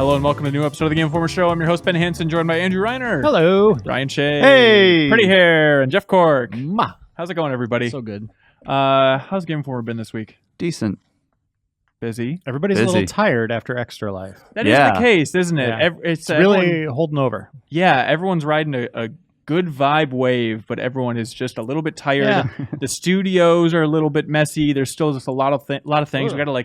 Hello and welcome to a new episode of the Game Informer Show. I'm your host, Ben Hansen, joined by Andrew Reiner. Hello. Ryan Shea. Hey. Pretty Hair. And Jeff Cork. Ma. How's it going, everybody? So good. How's Game Informer been this week? Decent. Busy. Everybody's a little tired after Extra Life. That is the case, isn't it? Yeah. It's really holding over. Yeah, everyone's riding a good vibe wave, but everyone is just a little bit tired. Yeah. The studios are a little bit messy. There's still just a lot of things. We got to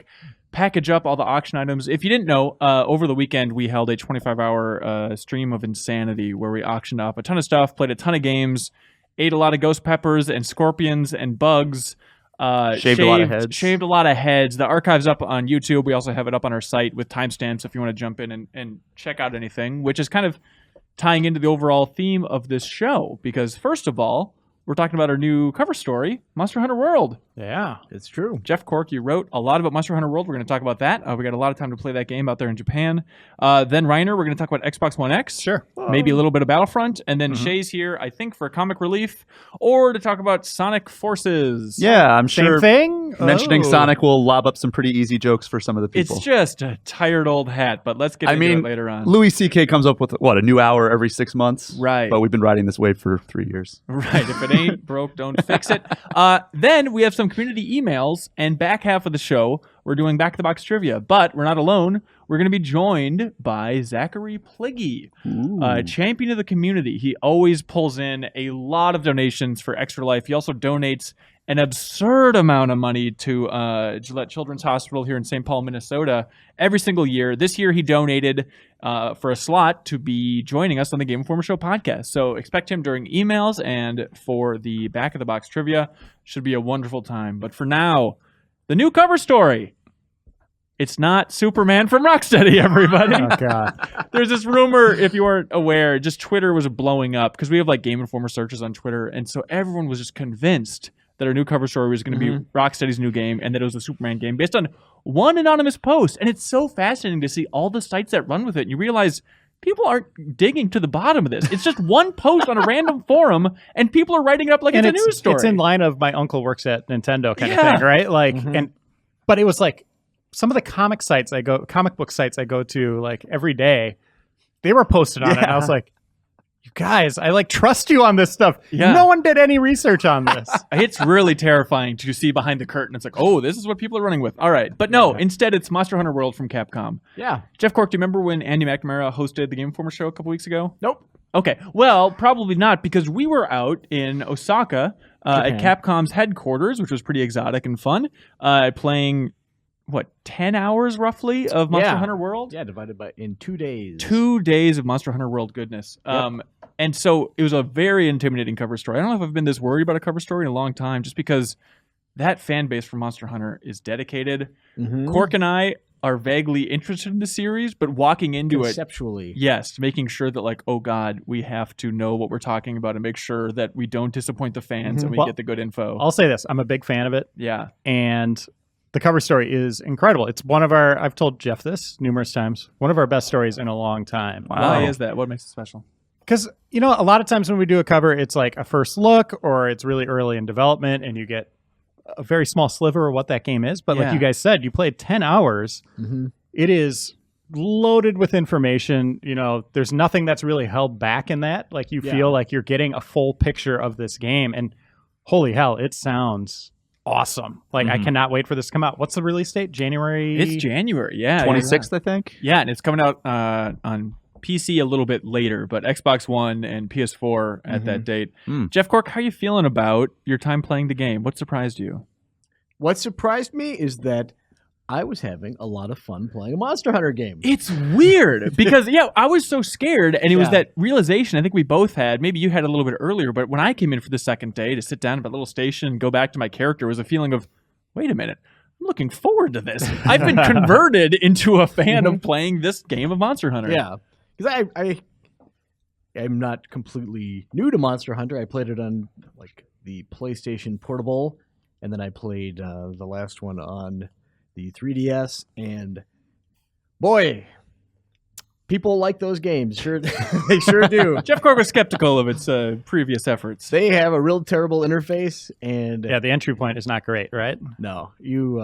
package up all the auction items. If you didn't know, over the weekend we held a 25-hour stream of insanity where we auctioned off a ton of stuff, played a ton of games, ate a lot of ghost peppers and scorpions and bugs. Shaved a lot of heads. Shaved a lot of heads. The archive's up on YouTube. We also have it up on our site with timestamps if you want to jump in and check out anything, which is kind of tying into the overall theme of this show. Because first of all, we're talking about our new cover story, Monster Hunter World. Yeah, it's true. Jeff Cork, you wrote a lot about Monster Hunter World. We're going to talk about that. We got a lot of time to play that game out there in Japan. Then Reiner, we're going to talk about Xbox One X. Sure. Maybe a little bit of Battlefront. And then Shay's here, I think, for comic relief or to talk about Sonic Forces. Yeah, I'm Same sure thing? mentioning Sonic will lob up some pretty easy jokes for some of the people. It's just a tired old hat, but let's get into it later on. Louis C.K. comes up with, a new hour every 6 months? Right. But we've been riding this wave for 3 years. Right. If it ain't broke, don't fix it. Then we have some community emails, and back half of the show, we're doing Back of the Box trivia. But we're not alone. We're going to be joined by Zachary Pligge, champion of the community. He always pulls in a lot of donations for Extra Life. He also donates an absurd amount of money to Gillette Children's Hospital here in St. Paul, Minnesota, every single year. This year, he donated for a slot to be joining us on the Game Informer Show podcast. So expect him during emails and for the Back of the Box trivia. Should be a wonderful time. But for now, the new cover story. It's not Superman from Rocksteady, everybody. Oh, God. There's this rumor, if you aren't aware, just Twitter was blowing up because we have Game Informer searches on Twitter. And so everyone was just convinced that our new cover story was going to be Rocksteady's new game and that it was a Superman game based on one anonymous post. And it's so fascinating to see all the sites that run with it. And you realize people aren't digging to the bottom of this. It's just one post on a random forum and people are writing it up like it's a news story. It's in line of my uncle works at Nintendo kind of thing, right? But it was some of the comic book sites I go to every day, they were posted on it. And I was like, you guys, I trust you on this stuff. Yeah. No one did any research on this. It's really terrifying to see behind the curtain. It's this is what people are running with. All right. But no, instead it's Monster Hunter World from Capcom. Yeah. Jeff Cork, do you remember when Andy McNamara hosted the Game Informer show a couple weeks ago? Nope. Okay. Well, probably not because we were out in Osaka at Capcom's headquarters, which was pretty exotic and fun, playing 10 hours roughly of Monster Hunter World? Yeah, divided in 2 days. 2 days of Monster Hunter World goodness. Yep. And so it was a very intimidating cover story. I don't know if I've been this worried about a cover story in a long time, just because that fan base for Monster Hunter is dedicated. Cork and I are vaguely interested in the series, but walking into Conceptually. yes, making sure that oh God, we have to know what we're talking about and make sure that we don't disappoint the fans and we get the good info. I'll say this. I'm a big fan of it. Yeah. And the cover story is incredible. It's one of I've told Jeff this numerous times, one of our best stories in a long time. Wow. Why is that? What makes it special? Because, a lot of times when we do a cover, it's a first look or it's really early in development and you get a very small sliver of what that game is. But like you guys said, you played 10 hours. It is loaded with information. There's nothing that's really held back in that. You feel like you're getting a full picture of this game. And holy hell, it sounds awesome. I cannot wait for this to come out. What's the release date? January? It's January, yeah. 26th, I think. Yeah, and it's coming out on PC a little bit later, but Xbox One and PS4 at that date. Jeff Cork, how are you feeling about your time playing the game? What surprised you? What surprised me is that I was having a lot of fun playing a Monster Hunter game. It's weird because, I was so scared, and it was that realization I think we both had. Maybe you had a little bit earlier, but when I came in for the second day to sit down at my little station and go back to my character, was a feeling of, wait a minute, I'm looking forward to this. I've been converted into a fan of playing this game of Monster Hunter. Yeah, because I'm not completely new to Monster Hunter. I played it on the PlayStation Portable, and then I played the last one on the 3DS, and boy, people like those games. Sure, they sure do. Jeff Cork was skeptical of its previous efforts. They have a real terrible interface, and the entry point is not great, right? no, you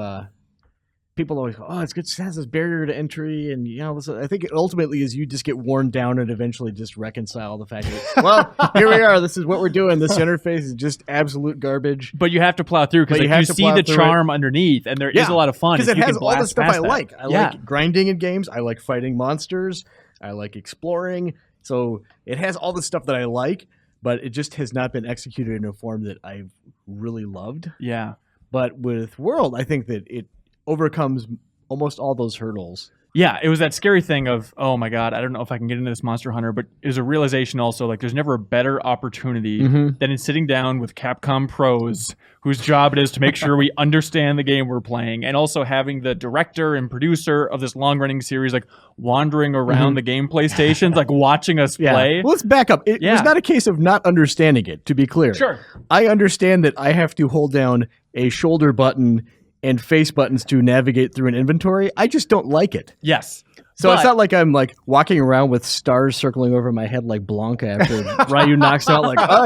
people always go, oh, it's good. It has this barrier to entry, and I think it ultimately is you just get worn down and eventually just reconcile the fact that well, here we are. This is what we're doing. This interface is just absolute garbage. But you have to plow through because you see the charm underneath, and there is a lot of fun because it has all the stuff I like. I Yeah. like grinding in games. I like fighting monsters. I like exploring. So it has all the stuff that I like, but it just has not been executed in a form that I've really loved. Yeah. But with World, I think that it overcomes almost all those hurdles. Yeah, it was that scary thing of, oh my God, I don't know if I can get into this Monster Hunter, but it was a realization also, like, there's never a better opportunity than in sitting down with Capcom pros whose job it is to make sure we understand the game we're playing, and also having the director and producer of this long-running series, like, wandering around the gameplay stations, like, watching us play. Well, let's back up. It was not a case of not understanding it, to be clear. Sure. I understand that I have to hold down a shoulder button and face buttons to navigate through an inventory. I just don't like it. Yes. So it's not like I'm like walking around with stars circling over my head like Blanca after Ryu knocks out. Like, oh,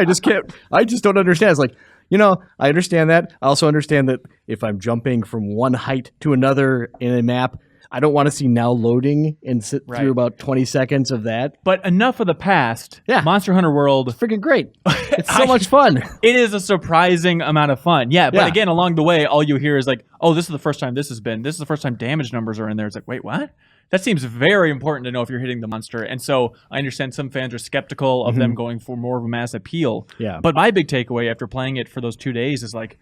I just don't understand. It's like, I understand that. I also understand that if I'm jumping from one height to another in a map, I don't want to see now loading and sit through about 20 seconds of that. But enough of the past. Yeah. Monster Hunter World. It's freaking great. It's so much fun. It is a surprising amount of fun. Yeah, but again, along the way, all you hear is like, oh, this is the first time this is the first time damage numbers are in there. It's like, wait, what? That seems very important to know if you're hitting the monster. And so I understand some fans are skeptical of them going for more of a mass appeal. Yeah. But my big takeaway after playing it for those 2 days is like,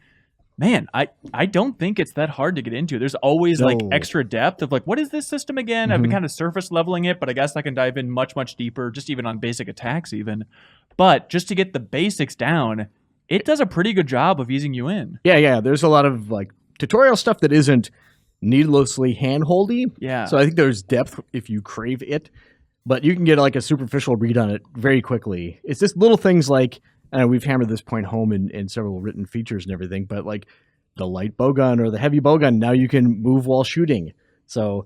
man, I don't think it's that hard to get into. There's always like extra depth of like, what is this system again? I've been kind of surface leveling it, but I guess I can dive in much, much deeper, just even on basic attacks even. But just to get the basics down, it does a pretty good job of easing you in. Yeah. There's a lot of like tutorial stuff that isn't needlessly hand-holdy. Yeah. So I think there's depth if you crave it, but you can get like a superficial read on it very quickly. It's just little things like, we've hammered this point home in several written features and everything, but like the light bowgun or the heavy bowgun, now you can move while shooting. So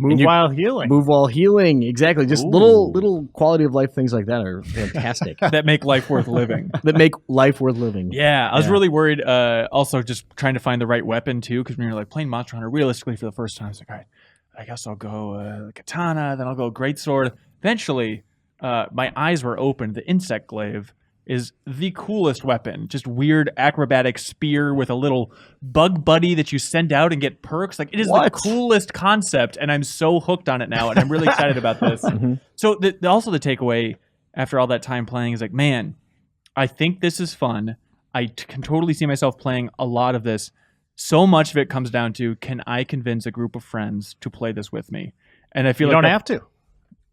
Move while healing. Move while healing, exactly. Just little quality of life things like that are fantastic. That make life worth living. Yeah, I was really worried. Also, just trying to find the right weapon too, because when you're like playing Monster Hunter realistically for the first time, it's like, all right, I guess I'll go katana, then I'll go greatsword. Eventually, my eyes were opened. The insect glaive is the coolest weapon. Just weird acrobatic spear with a little bug buddy that you send out and get perks. Like, it is the coolest concept, and I'm so hooked on it now, and I'm really excited about this. So also the takeaway after all that time playing is like, man, I think this is fun. I can totally see myself playing a lot of this. So much of it comes down to, can I convince a group of friends to play this with me? And I feel you like don't have to.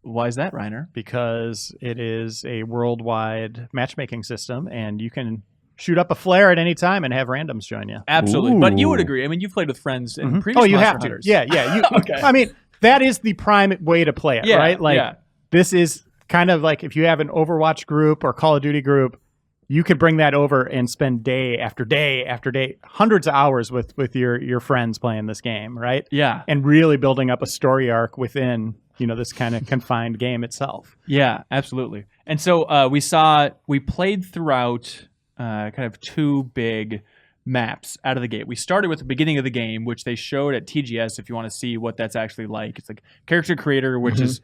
Why is that, Reiner? Because it is a worldwide matchmaking system, and you can shoot up a flare at any time and have randoms join you. Absolutely. Ooh. But you would agree. I mean, you've played with friends in previous you Monster have Hunters. to. Yeah. Okay. I mean, that is the prime way to play it, right? Like, this is kind of like if you have an Overwatch group or Call of Duty group, you could bring that over and spend day after day after day, hundreds of hours with your friends playing this game, right? Yeah. And really building up a story arc within this kind of confined game itself. Yeah, absolutely. And so we played throughout kind of two big maps out of the gate. We started with the beginning of the game, which they showed at TGS if you want to see what that's actually like. It's like character creator, which is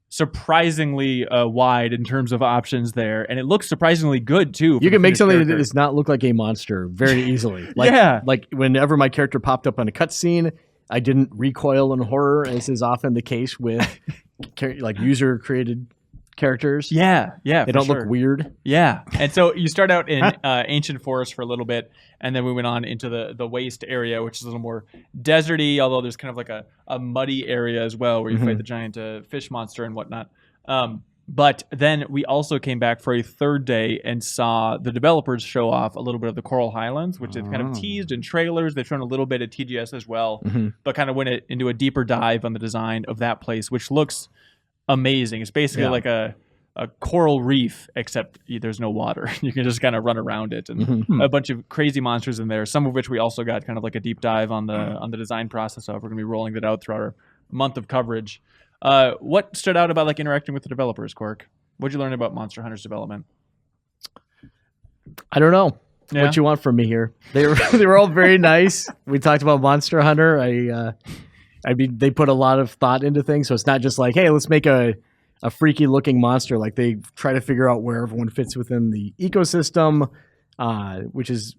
surprisingly wide in terms of options there, and it looks surprisingly good too. You can make something that does not look like a monster very easily. Like whenever my character popped up on a cutscene, I didn't recoil in horror, as is often the case with like user created characters. Yeah, they don't look weird. Yeah, and so you start out in ancient forest for a little bit, and then we went on into the waste area, which is a little more deserty, although there's kind of like a muddy area as well where you fight the giant fish monster and whatnot. But then we also came back for a third day and saw the developers show off a little bit of the Coral Highlands, which they've kind of teased in trailers. They've shown a little bit at TGS as well, but kind of went into a deeper dive on the design of that place, which looks amazing. It's basically like a coral reef, except there's no water. You can just kind of run around it, and a bunch of crazy monsters in there, some of which we also got kind of like a deep dive on the design process of. We're going to be rolling that out through our month of coverage. What stood out about like interacting with the developers, Cork? What'd you learn about Monster Hunter's development? I don't know. Yeah. What you want from me here? They were all very nice. We talked about Monster Hunter. I mean, they put a lot of thought into things, so it's not just like, hey, let's make a freaky looking monster. Like they try to figure out where everyone fits within the ecosystem, which is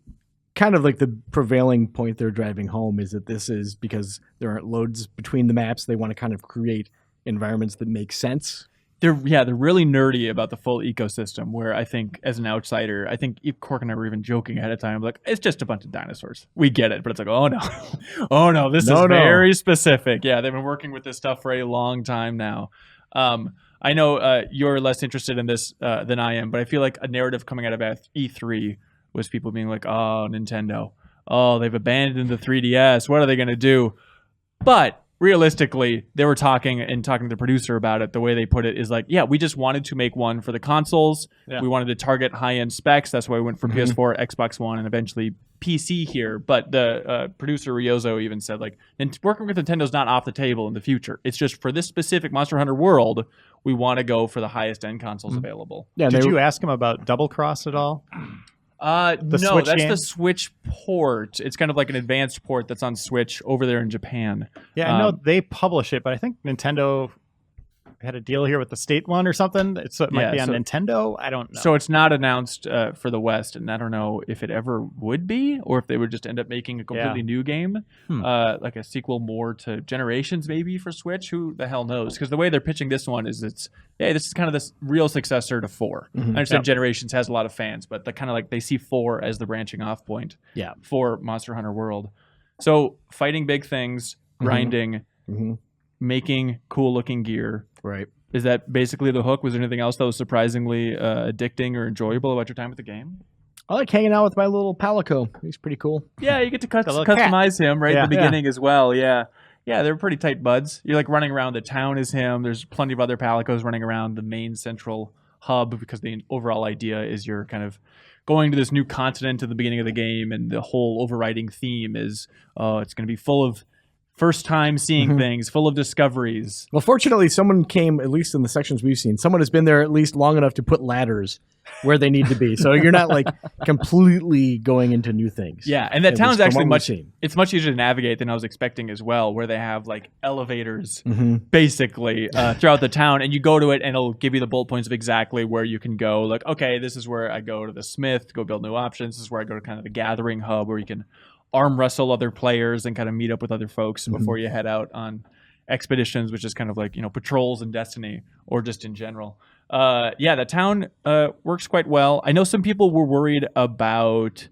kind of like the prevailing point they're driving home, is that this is because there aren't loads between the maps. They want to kind of create environments that make sense. They're really nerdy about the full ecosystem, where I think as an outsider, I think Cork and I were even joking ahead of time, like, it's just a bunch of dinosaurs. We get it, but it's like, oh no. Oh no, this is very specific. Yeah, they've been working with this stuff for a long time now. I know you're less interested in this than I am, but I feel like a narrative coming out of E3 was people being like, oh, Nintendo. Oh, they've abandoned the 3DS. What are they going to do? But realistically, they were talking to the producer about it. The way they put it is like, yeah, we just wanted to make one for the consoles. Yeah. We wanted to target high-end specs. That's why we went for PS4, Xbox One, and eventually PC here. But the producer Ryozo even said, like, working with Nintendo's not off the table in the future. It's just for this specific Monster Hunter world, we want to go for the highest-end consoles available. Yeah, did you ask him about Double Cross at all? No, that's the Switch port. It's kind of like an advanced port that's on Switch over there in Japan. Yeah, I know they publish it, but I think Nintendo had a deal here with the state one or something. So it might be on Nintendo. I don't know. So it's not announced for the West, and I don't know if it ever would be, or if they would just end up making a completely new game, like a sequel more to Generations maybe for Switch. Who the hell knows? Because the way they're pitching this one is this is kind of this real successor to 4. I understand Generations has a lot of fans, but they see 4 as the branching off point for Monster Hunter World. So fighting big things, grinding, making cool looking gear. Right. Is that basically the hook? Was there anything else that was surprisingly addicting or enjoyable about your time with the game? I like hanging out with my little Palico. He's pretty cool. Yeah, you get to customize him right at the beginning as well. Yeah. Yeah, they're pretty tight buds. You're like running around the town as him. There's plenty of other Palicos running around the main central hub, because the overall idea is you're kind of going to this new continent at the beginning of the game, and the whole overriding theme is it's going to be full of first time seeing things, full of discoveries. Well, fortunately, someone came, at least in the sections we've seen, someone has been there at least long enough to put ladders where they need to be. So you're not like completely going into new things. Yeah, and that town's actually much easier to navigate than I was expecting as well, where they have like elevators basically throughout the town, and you go to it and it'll give you the bullet points of exactly where you can go. Like, okay, this is where I go to the smith, go build new options. This is where I go to kind of the gathering hub where you can arm wrestle other players and kind of meet up with other folks before you head out on expeditions, which is kind of like, patrols in Destiny or just in general. The town works quite well. I know some people were worried about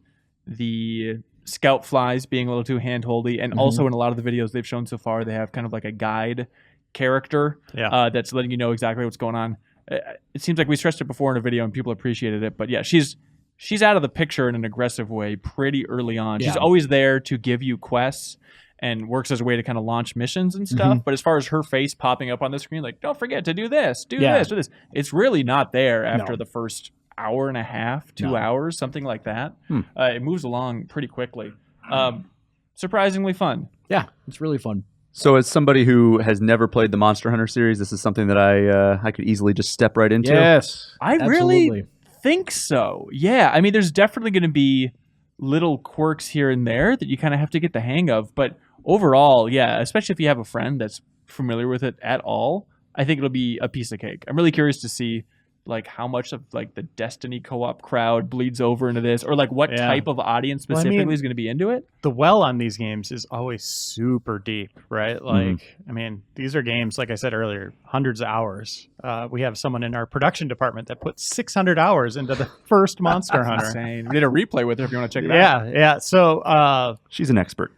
the scout flies being a little too handholdy, and also in a lot of the videos they've shown so far, they have kind of like a guide character that's letting you know exactly what's going on. It seems like we stressed it before in a video and people appreciated it, but yeah, she's out of the picture in an aggressive way pretty early on. She's always there to give you quests and works as a way to kind of launch missions and stuff. But as far as her face popping up on the screen, like, don't forget to do this, do this, it's really not there after the first hour and a half, 2 hours, something like that. It moves along pretty quickly. Surprisingly fun. Yeah, it's really fun. So as somebody who has never played the Monster Hunter series, this is something that I could easily just step right into. Yes, I really think so. Yeah, I mean, there's definitely going to be little quirks here and there that you kind of have to get the hang of, but overall, yeah, especially if you have a friend that's familiar with it at all, I think it'll be a piece of cake. I'm really curious to see like how much of like the Destiny co-op crowd bleeds over into this, or like what type of audience specifically is going to be into it. The well on these games is always super deep, right? Like, I mean, these are games, like I said earlier, hundreds of hours. We have someone in our production department that put 600 hours into the first Monster Hunter. Insane. We did a replay with her if you want to check it out. Yeah. So she's an expert.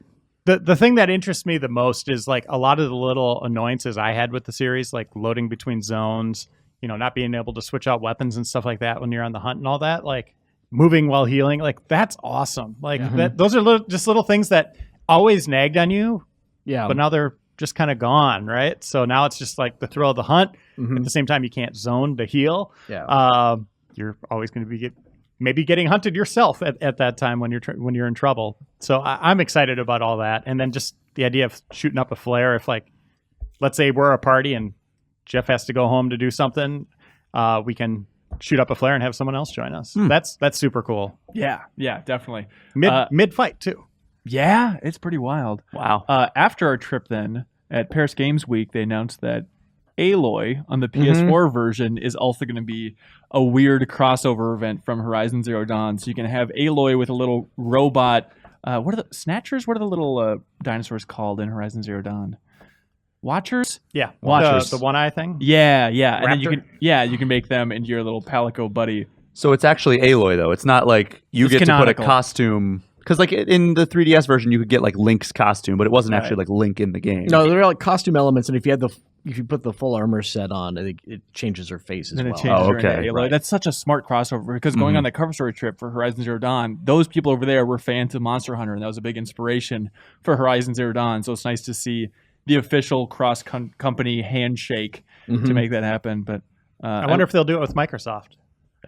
The thing that interests me the most is like a lot of the little annoyances I had with the series, like loading between zones, not being able to switch out weapons and stuff like that when you're on the hunt and all that, like moving while healing, like that's awesome. Like those are just little things that always nagged on you. Yeah. But now they're just kind of gone, right? So now it's just like the thrill of the hunt. At the same time, you can't zone to heal. Yeah. You're always going to be maybe getting hunted yourself at that time when you're in trouble. So I'm excited about all that. And then just the idea of shooting up a flare. If like, let's say we're a party and Jeff has to go home to do something, we can shoot up a flare and have someone else join us. That's super cool. Yeah, definitely. Mid fight too. Yeah, it's pretty wild. Wow. After our trip then, at Paris Games Week, they announced that Aloy on the PS4 version is also going to be a weird crossover event from Horizon Zero Dawn. So you can have Aloy with a little robot. What are the Snatchers? What are the little dinosaurs called in Horizon Zero Dawn? Watchers? Yeah, Watchers. The one eye thing. Yeah. And then Raptor? you can make them into your little Palico buddy. So it's actually Aloy, though. It's not like you It's get to put canonical. a costume. Because like in the 3DS version, you could get like Link's costume, but it wasn't actually like Link in the game. No, there are like costume elements, and if you put the full armor set on, I think it changes her face as And then well. it changes Oh, her into okay. Aloy. Right. That's such a smart crossover because going on that cover story trip for Horizon Zero Dawn, those people over there were fans of Monster Hunter, and that was a big inspiration for Horizon Zero Dawn. So it's nice to see the official cross-company handshake to make that happen. But I wonder if they'll do it with Microsoft.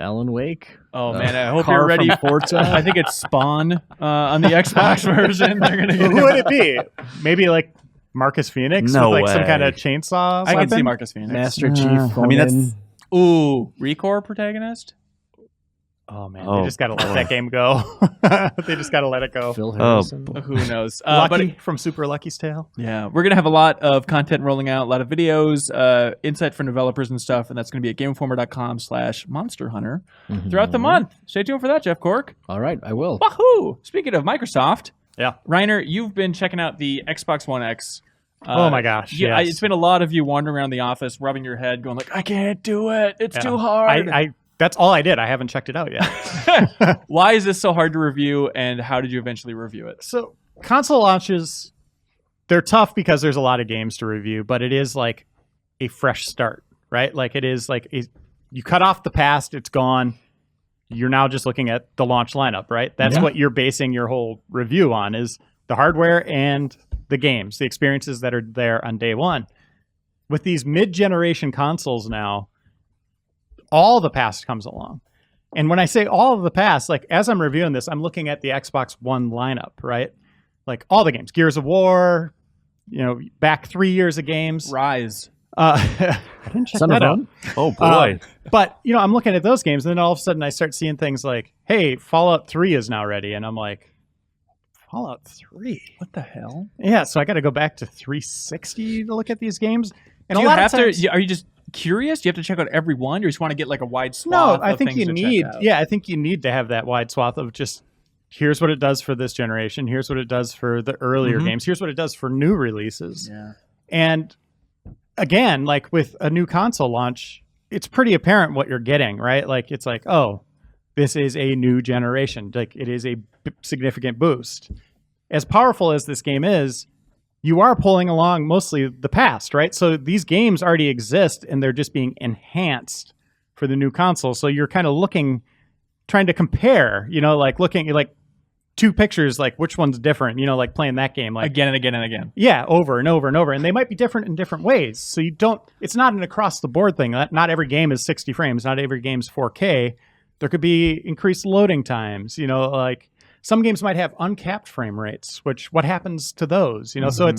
Alan Wake. Oh man, I hope car you're ready. from Forza. I think it's Spawn on the Xbox version. They're gonna get Who would it be? Maybe like Marcus Phoenix No with like some way. kind of chainsaw. I can see weapon? Marcus Phoenix. Master Chief. I mean, that's- Conan. Ooh, Recore protagonist. Oh man, Oh, they just got to let boy. that game go. They just got to let it go. Phil Oh, Harrison. Who knows? Lucky But from Super Lucky's Tale. yeah, we're gonna have a lot of content rolling out, a lot of videos, insight from developers and stuff, and that's gonna be at GameInformer.com/Monster Hunter throughout the month. Stay tuned for that, Jeff Cork. All right, I will. Wahoo! Speaking of Microsoft, Yeah. Reiner, you've been checking out the Xbox One X. Oh my gosh, Yeah, yes. it's been a lot of you wandering around the office, rubbing your head, going like, "I can't do it. It's Yeah. too hard." I that's all I did. I haven't checked it out yet. Why is this so hard to review, and how did you eventually review it? So console launches, they're tough because there's a lot of games to review, but it is like a fresh start, right? Like it is like you cut off the past, it's gone. You're now just looking at the launch lineup, right? That's Yeah. what you're basing your whole review on is the hardware and the games, the experiences that are there on day one. With these mid-generation consoles now, all the past comes along. And when I say all of the past, like as I'm reviewing this, I'm looking at the Xbox One lineup, right? Like all the games, Gears of War, back 3 years of games. Rise. I didn't check Son that of out. Rome? Oh boy. But, I'm looking at those games, and then all of a sudden I start seeing things like, hey, Fallout 3 is now ready. And I'm like, Fallout 3? What the hell? Yeah, so I got to go back to 360 to look at these games. And Do a you lot have of times, to? Are you just curious? Do you have to check out every one, or you just want to get like a wide swath? No, I of think things you to need. check out? Yeah, I think you need to have that wide swath of just here's what it does for this generation. Here's what it does for the earlier games. Here's what it does for new releases. Yeah. And again, like with a new console launch, it's pretty apparent what you're getting, right? Like it's like, oh, this is a new generation. Like it is a significant boost. As powerful as this game is, you are pulling along mostly the past, right? So these games already exist and they're just being enhanced for the new console. So you're kind of trying to compare, like looking like two pictures, like which one's different, like playing that game like Again and again and again. yeah, over and over and over. And they might be different in different ways. So it's not an across the board thing. Not every game is 60 frames. Not every game's 4K. There could be increased loading times, like some games might have uncapped frame rates, what happens to those, so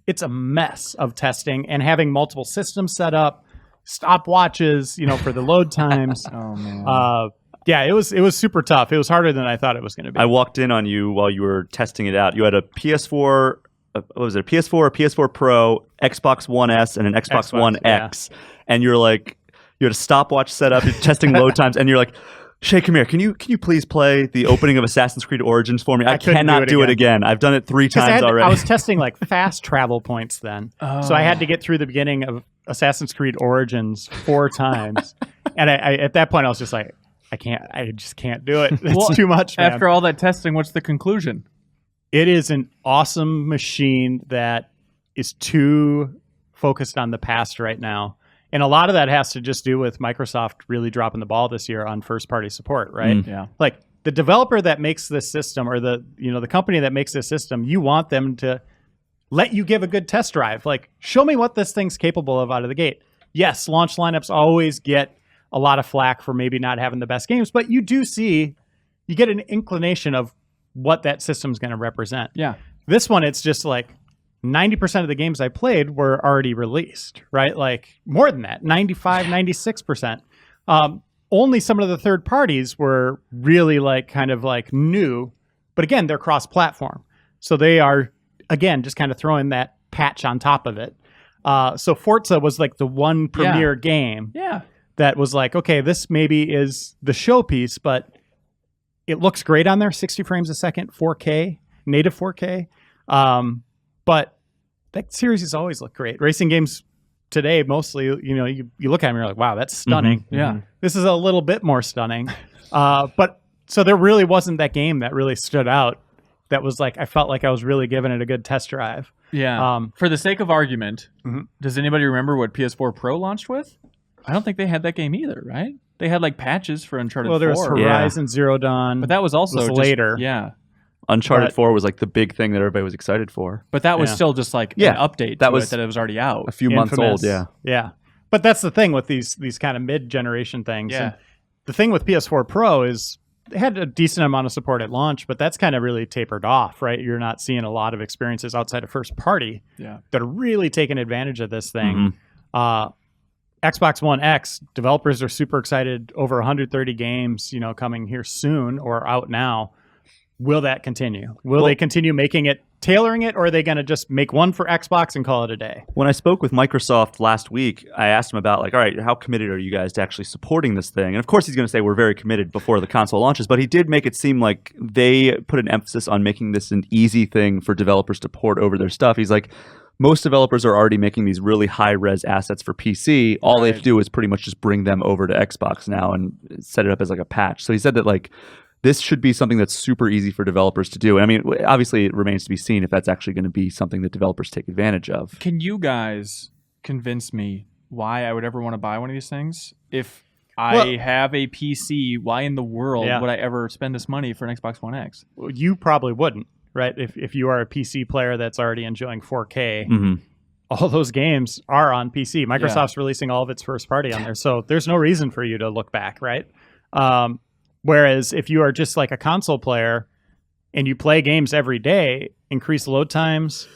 it's a mess of testing and having multiple systems set up, stopwatches, for the load times. Oh man. Yeah, it was super tough. It was harder than I thought it was going to be. I walked in on you while you were testing it out. You had a PS4, what was it? A PS4, a PS4 Pro, Xbox One S, and an Xbox One yeah. X. And you're like, you had a stopwatch set up. You're testing load times, and you're like, Shay, come here. Can you please play the opening of Assassin's Creed Origins for me? I couldn't cannot do it again. I've done it 3 times already. I was testing like fast travel points then. So I had to get through the beginning of Assassin's Creed Origins 4 times. And I at that point I was just like, I just can't do it. It's too much, man. After all that testing, what's the conclusion? It is an awesome machine that is too focused on the past right now. And a lot of that has to just do with Microsoft really dropping the ball this year on first-party support, right? Yeah. Like the developer that makes this system, or the company that makes this system, you want them to let you give a good test drive. Like, show me what this thing's capable of out of the gate. Yes, launch lineups always get a lot of flack for maybe not having the best games, but you get an inclination of what that system's going to represent. Yeah. This one, it's just like 90% of the games I played were already released, right? Like more than that, 95, 96%. only some of the third parties were really like kind of like new, but again, they're cross-platform. So they are, again, just kind of throwing that patch on top of it. So Forza was like the one premier game that was like, okay, this maybe is the showpiece, but it looks great on there, 60 frames a second, 4K, native 4K. But that series has always looked great. Racing games today, mostly, you look at them and you're like, wow, that's stunning. Mm-hmm. Yeah. This is a little bit more stunning. But so there really wasn't that game that really stood out. That was like, I felt like I was really giving it a good test drive. Yeah. For the sake of argument, does anybody remember what PS4 Pro launched with? I don't think they had that game either, right? They had like patches for Uncharted 4. Well, there was Horizon Zero Dawn. But that was also just later. Yeah. Uncharted 4 was like the big thing that everybody was excited for. But that was still just like an update that it was already out. A few months old, yeah. Yeah. But that's the thing with these kind of mid-generation things. Yeah. And the thing with PS4 Pro is they had a decent amount of support at launch, but that's kind of really tapered off, right? You're not seeing a lot of experiences outside of first party that are really taking advantage of this thing. Xbox One X developers are super excited. Over 130 games, coming here soon or out now. Will that continue? Will they continue making it, tailoring it, or are they going to just make one for Xbox and call it a day? When I spoke with Microsoft last week, I asked him about like, all right, how committed are you guys to actually supporting this thing? And of course, he's going to say we're very committed before the console launches. But he did make it seem like they put an emphasis on making this an easy thing for developers to port over their stuff. He's like, most developers are already making these really high-res assets for PC. All they have to do is pretty much just bring them over to Xbox now and set it up as like a patch. So he said that like this should be something that's super easy for developers to do. And I mean, obviously, it remains to be seen if that's actually going to be something that developers take advantage of. Can you guys convince me why I would ever want to buy one of these things? If I have a PC, why in the world would I ever spend this money for an Xbox One X? Well, you probably wouldn't. Right, if you are a PC player that's already enjoying 4K, all those games are on PC. Microsoft's releasing all of its first party on there, so there's no reason for you to look back, right? Whereas if you are just like a console player and you play games every day, increased load times,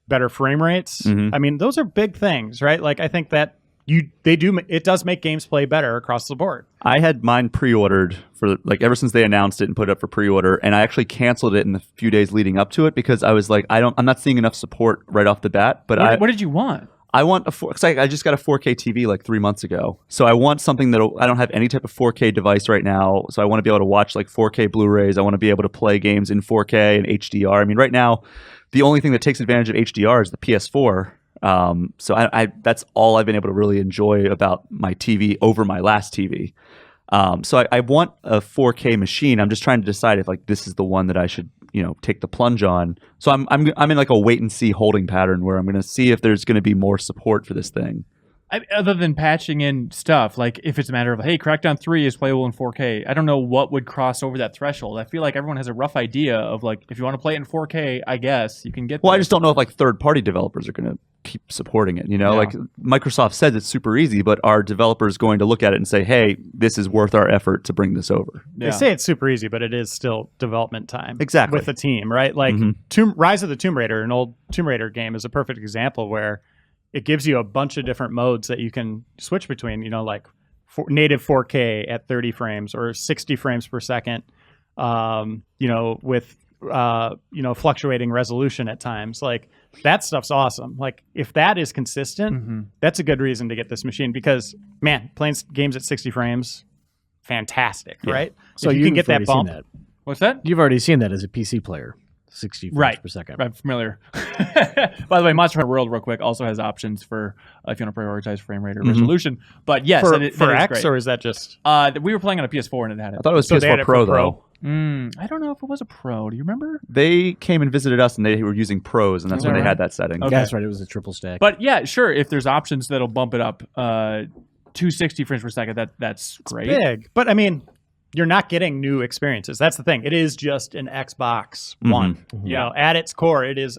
better frame rates. I mean, those are big things, right? Like I think that it does make games play better across the board. I had mine pre-ordered for like ever since they announced it and put it up for pre-order, and I actually canceled it in the few days leading up to it because I was like, I'm not seeing enough support right off the bat. But what did you want? I want I just got a 4K TV like 3 months ago, so I want something that I don't have any type of 4K device right now. So I want to be able to watch like 4K Blu-rays. I want to be able to play games in 4K and HDR. I mean, right now, the only thing that takes advantage of HDR is the PS4. So I that's all I've been able to really enjoy about my TV over my last TV. So I want a 4K machine. I'm just trying to decide if like this is the one that I should take the plunge on. So I'm in like a wait and see holding pattern where I'm going to see if there's going to be more support for this thing. Other than patching in stuff, like if it's a matter of, hey, Crackdown 3 is playable in 4K, I don't know what would cross over that threshold. I feel like everyone has a rough idea of like, if you want to play it in 4K, I guess you can get Well, I just don't know if like third-party developers are going to keep supporting it. Like Microsoft says it's super easy, but are developers going to look at it and say, hey, this is worth our effort to bring this over? They say it's super easy, but it is still development time. Exactly. With a team, right? Like Rise of the Tomb Raider, an old Tomb Raider game, is a perfect example where it gives you a bunch of different modes that you can switch between, like native 4K at 30 frames or 60 frames per second, with, fluctuating resolution at times. Like that stuff's awesome. Like if that is consistent, that's a good reason to get this machine because, man, playing games at 60 frames, fantastic, right? So you can get that bump. What's that? You've already seen that as a PC player. 60 frames per second. I'm familiar. By the way, Monster Hunter World, real quick, also has options for if you want to prioritize frame rate or resolution. But yes, for X, or is that just? We were playing on a PS4 and it had it. I thought it was PS4 Pro though. I don't know if it was a Pro. Do you remember? They came and visited us and they were using Pros, and that's when they had that setting. Okay. Yeah, that's right. It was a triple stack. But yeah, sure. If there's options that'll bump it up to 60 frames per second, that's great. It's big, but I mean, you're not getting new experiences. That's the thing. It is just an Xbox One. At its core, it is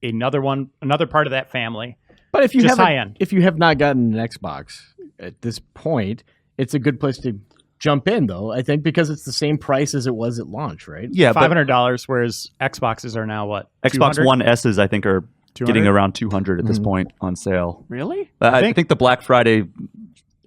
another part of that family. But if you just high end. If you have not gotten an Xbox at this point, it's a good place to jump in, though. I think because it's the same price as it was at launch, right? Yeah, $500, whereas Xboxes are now what? Xbox 200? One S's, I think, are 200? getting around 200 at this point on sale. Really? I think the Black Friday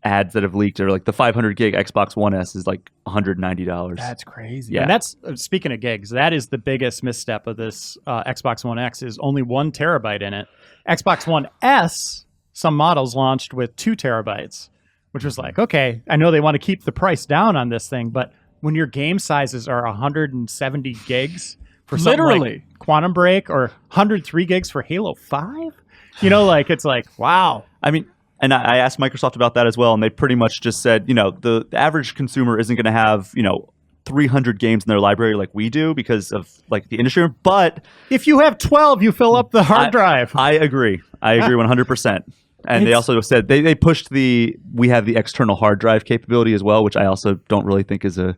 ads that have leaked are like the 500 gig Xbox One S is like $190. That's crazy. Yeah. And that's speaking of gigs, that is the biggest misstep of this Xbox One X is only 1 terabyte in it. Xbox One S, some models launched with 2 terabytes, which was like, okay, I know they want to keep the price down on this thing, but when your game sizes are 170 gigs for something like Quantum Break or 103 gigs for Halo 5, like it's like, wow. I mean, and I asked Microsoft about that as well, and they pretty much just said, the average consumer isn't going to have, 300 games in their library like we do because of like the industry. But if you have 12, you fill up the hard drive. I agree 100%. And they also said they pushed we have the external hard drive capability as well, which I also don't really think is a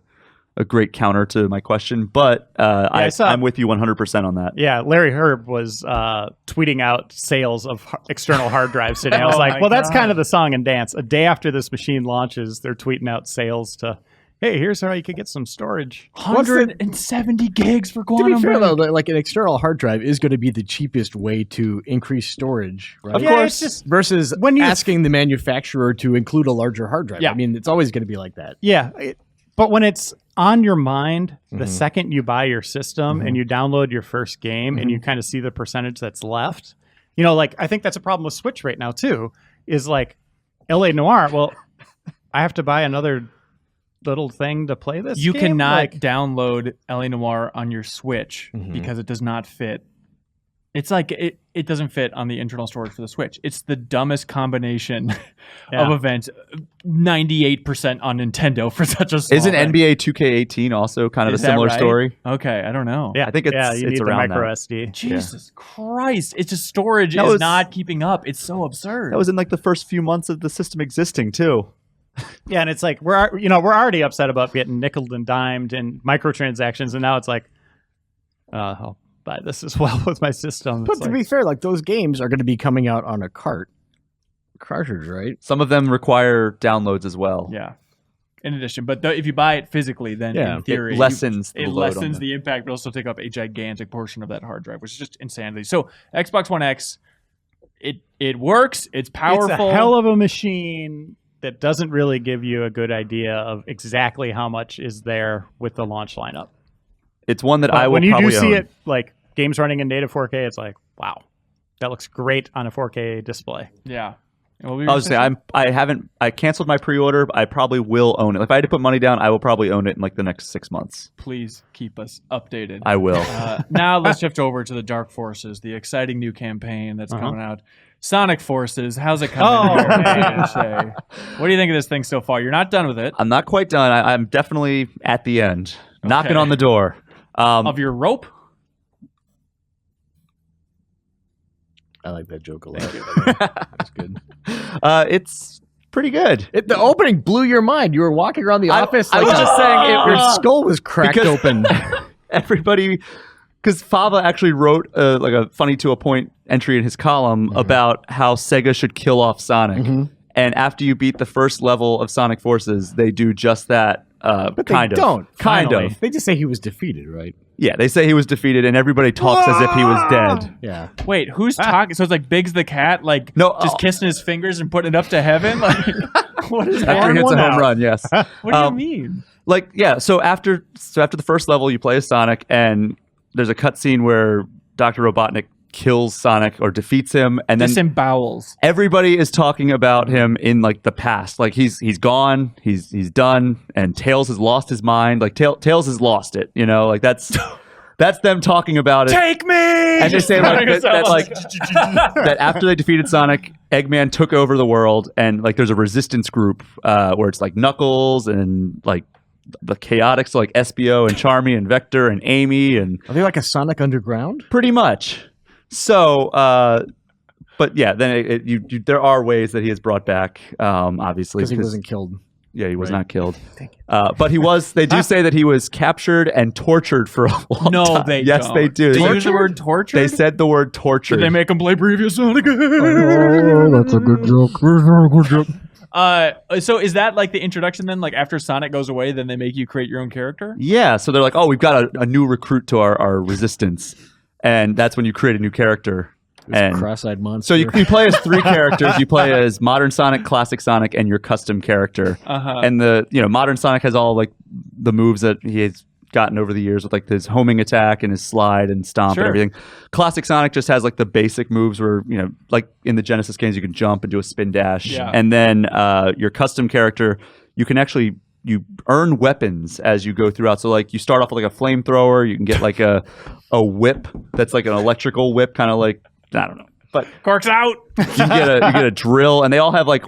great counter to my question, but I'm with you 100% on that. Yeah, Larry Herb was tweeting out sales of external hard drives today. I was like, well, that's kind of the song and dance. A day after this machine launches, they're tweeting out sales to, hey, here's how you could get some storage. 170 gigs for Quantum To be fair, Break. though, like an external hard drive is going to be the cheapest way to increase storage, right? Of course. It's just, Versus when you asking the manufacturer to include a larger hard drive. Yeah. I mean, it's always going to be like that. yeah. But when it's on your mind, the second you buy your system and you download your first game and you kind of see the percentage that's left, like I think that's a problem with Switch right now too, is like LA Noire. Well, I have to buy another little thing to play this. You game? cannot download LA Noire on your Switch because it does not fit. It's like it doesn't fit on the internal storage for the Switch. It's the dumbest combination of events. 98% on Nintendo for such a small Isn't thing. NBA 2K18 also kind of Is a that similar right? story? Okay, I don't know. Yeah, I think it's you need the around micro that. SD. Jesus Christ. It's just storage That is was- not keeping up. It's so absurd. That was in like the first few months of the system existing too. Yeah, and it's like we're already upset about getting nickeled and dimed and microtransactions, and now it's like, I'll buy this as well with my system. But It's to like, be fair, like those games are going to be coming out on a cartridge, right? Some of them require downloads as well. Yeah. In addition, but if you buy it physically, then Yeah. in theory, It lessens the it load on lessens them. the impact, but also take up a gigantic portion of that hard drive, which is just insanity. So Xbox One X, it works. It's powerful. it's a hell of a machine that doesn't really give you a good idea of exactly how much is there with the launch lineup. It's one that But I will when you do probably see own. it, like games running in native 4K, it's like, wow, that looks great on a 4K display. Yeah. And what were you I gonna was say? saying I canceled my pre-order. But I probably will own it. If I had to put money down, I will probably own it in like the next 6 months. Please keep us updated. I will. Now let's shift over to the Dark Forces, the exciting new campaign that's coming out. Sonic Forces, how's it coming? Shay? What do you think of this thing so far? You're not done with it. I'm not quite done. I'm definitely at the end, knocking Okay. on the door. Of your rope? I like that joke a lot. That's good. It's pretty good. The opening blew your mind. You were walking around the office. I was just saying your skull was cracked because- open. Everybody, because Fava actually wrote like a funny to a point entry in his column about how Sega should kill off Sonic. And after you beat the first level of Sonic Forces, they do just that. But they kind of. don't. Kind Finally. of. They just say he was defeated, right? Yeah, they say he was defeated, and everybody talks as if he was dead. Yeah. Wait, who's talking? So it's like Biggs the cat, like No, just kissing his fingers and putting it up to heaven? Like, what is After that? he hits a one home out. run, yes. What do you mean? Like, yeah, so after the first level, you play as Sonic, and there's a cutscene where Dr. Robotnik kills Sonic or defeats him, and then Disembowels. everybody is talking about him in like the past. Like he's gone, he's done, and Tails has lost his mind. Like Tails has lost it, like that's them talking about it. Take me! And they say like that after they defeated Sonic, Eggman took over the world, and like there's a resistance group where it's like Knuckles and like the Chaotix, so like SBO and Charmy and Vector and Amy and Are they like a Sonic Underground? pretty much. So, but yeah, then there are ways that he is brought back, obviously. Because he wasn't killed. Yeah, he was right. not killed. But he was. They do say that he was captured and tortured for a long No, time. they yes, don't. they do. They They- use the word torture? They said the word tortured. Did they make him play previous Sonic? That's a good joke. So is that like the introduction then? Like after Sonic goes away, then they make you create your own character? Yeah, so they're like, oh, we've got a new recruit to our resistance, and that's when you create a new character. And cross-eyed monster. so you play as 3 characters. You play as Modern Sonic, Classic Sonic, and your custom character. And the Modern Sonic has all like the moves that he has gotten over the years with like his homing attack and his slide and stomp and everything. Classic Sonic just has like the basic moves where like in the Genesis games you can jump and do a spin dash. And then your custom character, you can actually earn weapons as you go throughout. So like you start off with like a flamethrower. You can get like a whip that's like an electrical whip, kind of like, I don't know. But Cork's out. you get a drill, and they all have like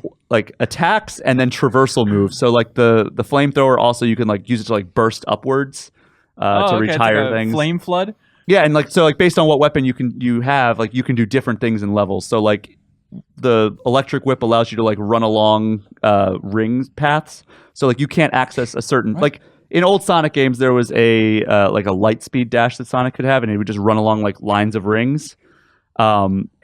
attacks and then traversal moves. So like the flamethrower, also you can like use it to like burst upwards to retire it's like things. Flame flood. Yeah, and like so like based on what weapon you have, like you can do different things in levels. So like the electric whip allows you to like run along ring paths. So like you can't access a certain like in old Sonic games there was a like a light speed dash that Sonic could have, and it would just run along like lines of rings.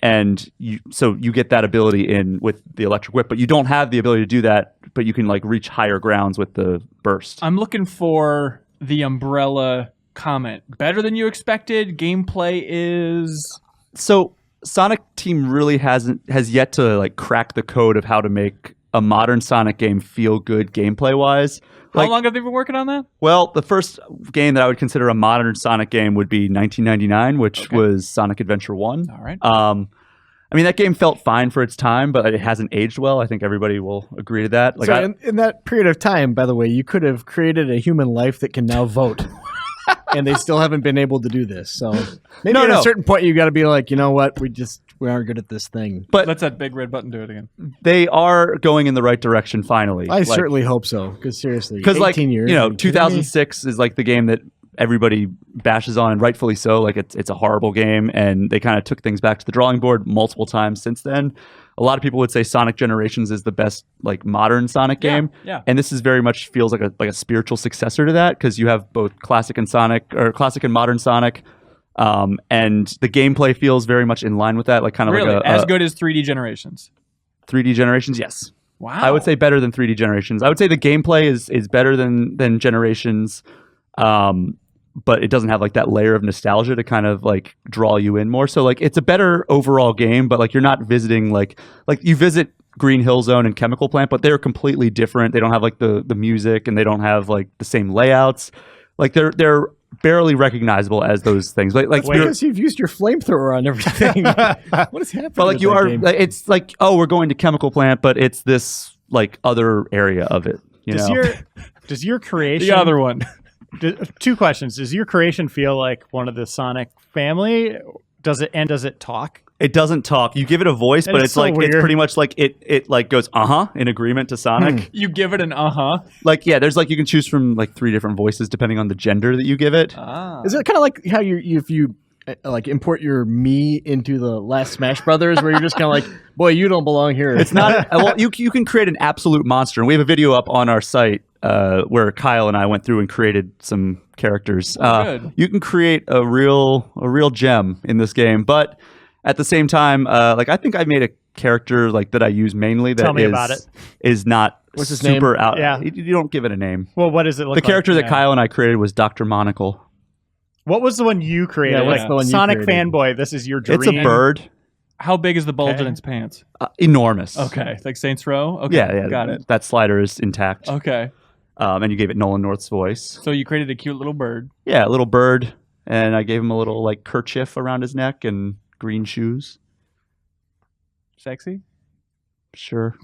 And you get that ability in with the electric whip, but you don't have the ability to do that, but you can like reach higher grounds with the burst. I'm looking for the umbrella comment. Better than you expected. Gameplay is So Sonic Team really has yet to like crack the code of how to make a modern Sonic game feel good gameplay wise. How long have they been working on that? Well, the first game that I would consider a modern Sonic game would be 1999, which was Sonic Adventure 1. All right. I mean, that game felt fine for its time, but it hasn't aged well. I think everybody will agree to that. Like, so in that period of time, by the way, you could have created a human life that can now vote. And they still haven't been able to do this. So maybe at a certain point, you got to be like, you know what? We aren't good at this thing. But let's that big red button do it again. They are going in the right direction finally. I certainly hope so. Because seriously, 18 like, years. 2006 is like the game that everybody bashes on, and rightfully so. Like it's a horrible game, and they kind of took things back to the drawing board multiple times since then. A lot of people would say Sonic Generations is the best like modern Sonic game. Yeah. And this is very much feels like a spiritual successor to that, because you have both classic and modern Sonic. And the gameplay feels very much in line with that, like kind of really? like as good as 3D Generations. 3D Generations, yes. Wow. I would say better than 3D Generations. I would say the gameplay is better than Generations. But it doesn't have like that layer of nostalgia to kind of like draw you in more. So like it's a better overall game, but like you're not visiting like you visit Green Hill Zone and Chemical Plant, but they're completely different. They don't have like the music, and they don't have like the same layouts. Like they're barely recognizable as those things. Like because you've used your flamethrower on everything. What is happening? But like you are, it's like, oh, we're going to Chemical Plant, but it's this like other area of it. Does your creation? The other one. 2 questions. Does your creation feel like one of the Sonic family? Does it talk? It doesn't talk. You give it a voice, but it's so like weird. It's pretty much like it like goes in agreement to Sonic. You give it an Like there's like you can choose from like 3 different voices depending on the gender that you give it. Is it kind of like how if you like import your me into the last Smash Brothers, where you're just kind of like, boy, you don't belong here? It's not. Well, you can create an absolute monster, and we have a video up on our site where Kyle and I went through and created some characters. Good. You can create a real gem in this game, but at the same time, like I think I made a character like that I use mainly that Tell me about it. Is not What's his super name? out. Yeah. You don't give it a name. Well, what does it look The like? character that Kyle and I created was Dr. Monocle. What was the one you created? Yeah, what's the one you Sonic created? fanboy. This is your dream. It's a bird. How big is the bulge Okay. in its pants? Enormous. Okay, like Saints Row. Okay, Yeah, got it. That slider is intact. Okay, And you gave it Nolan North's voice. so you created a cute little bird. Yeah, a little bird, and I gave him a little like kerchief around his neck and green shoes. Sexy. Sure.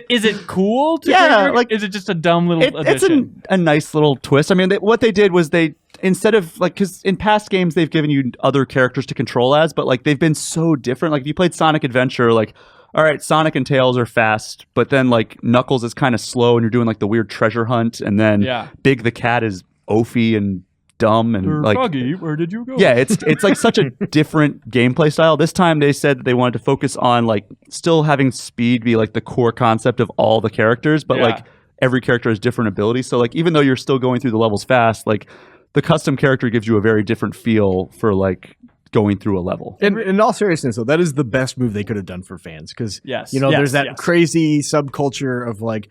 Is it cool? Yeah, like is it just a dumb little it's addition? a nice little twist. I mean, what they did was they instead of like because in past games they've given you other characters to control as, but like they've been so different. Like if you played Sonic Adventure, like all right, Sonic and Tails are fast, but then like Knuckles is kind of slow, and you're doing like the weird treasure hunt, and then Big the Cat is oafy and dumb and like Froggy, where did you go? yeah, it's like such a different gameplay style. This time they said that they wanted to focus on like still having speed be like the core concept of all the characters, but like every character has different abilities. So like even though you're still going through the levels fast, like the custom character gives you a very different feel for like going through a level. And in all seriousness, though, that is the best move they could have done for fans, because Yes. there's that Yes. crazy subculture of like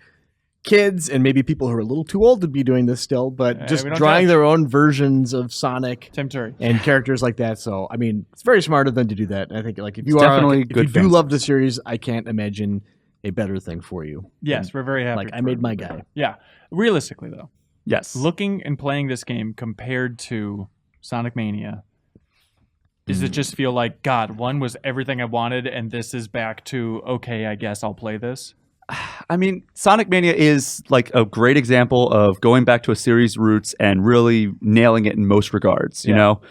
kids and maybe people who are a little too old to be doing this still, but just we don't drawing judge. their own versions of Sonic Tim Curry. and characters like that. So, I mean, it's very smart of them to do that. And I think, like, if you It's are, definitely if good you do fan love the series, I can't imagine a better thing for you. Yes, we're very happy. Like, I for made my everybody. guy. Yeah. Realistically, though, Yes. looking and playing this game compared to Sonic Mania, does it just feel like, God, one was everything I wanted, and this is back to, okay, I guess I'll play this? I mean, Sonic Mania is like a great example of going back to a series roots and really nailing it in most regards. You know,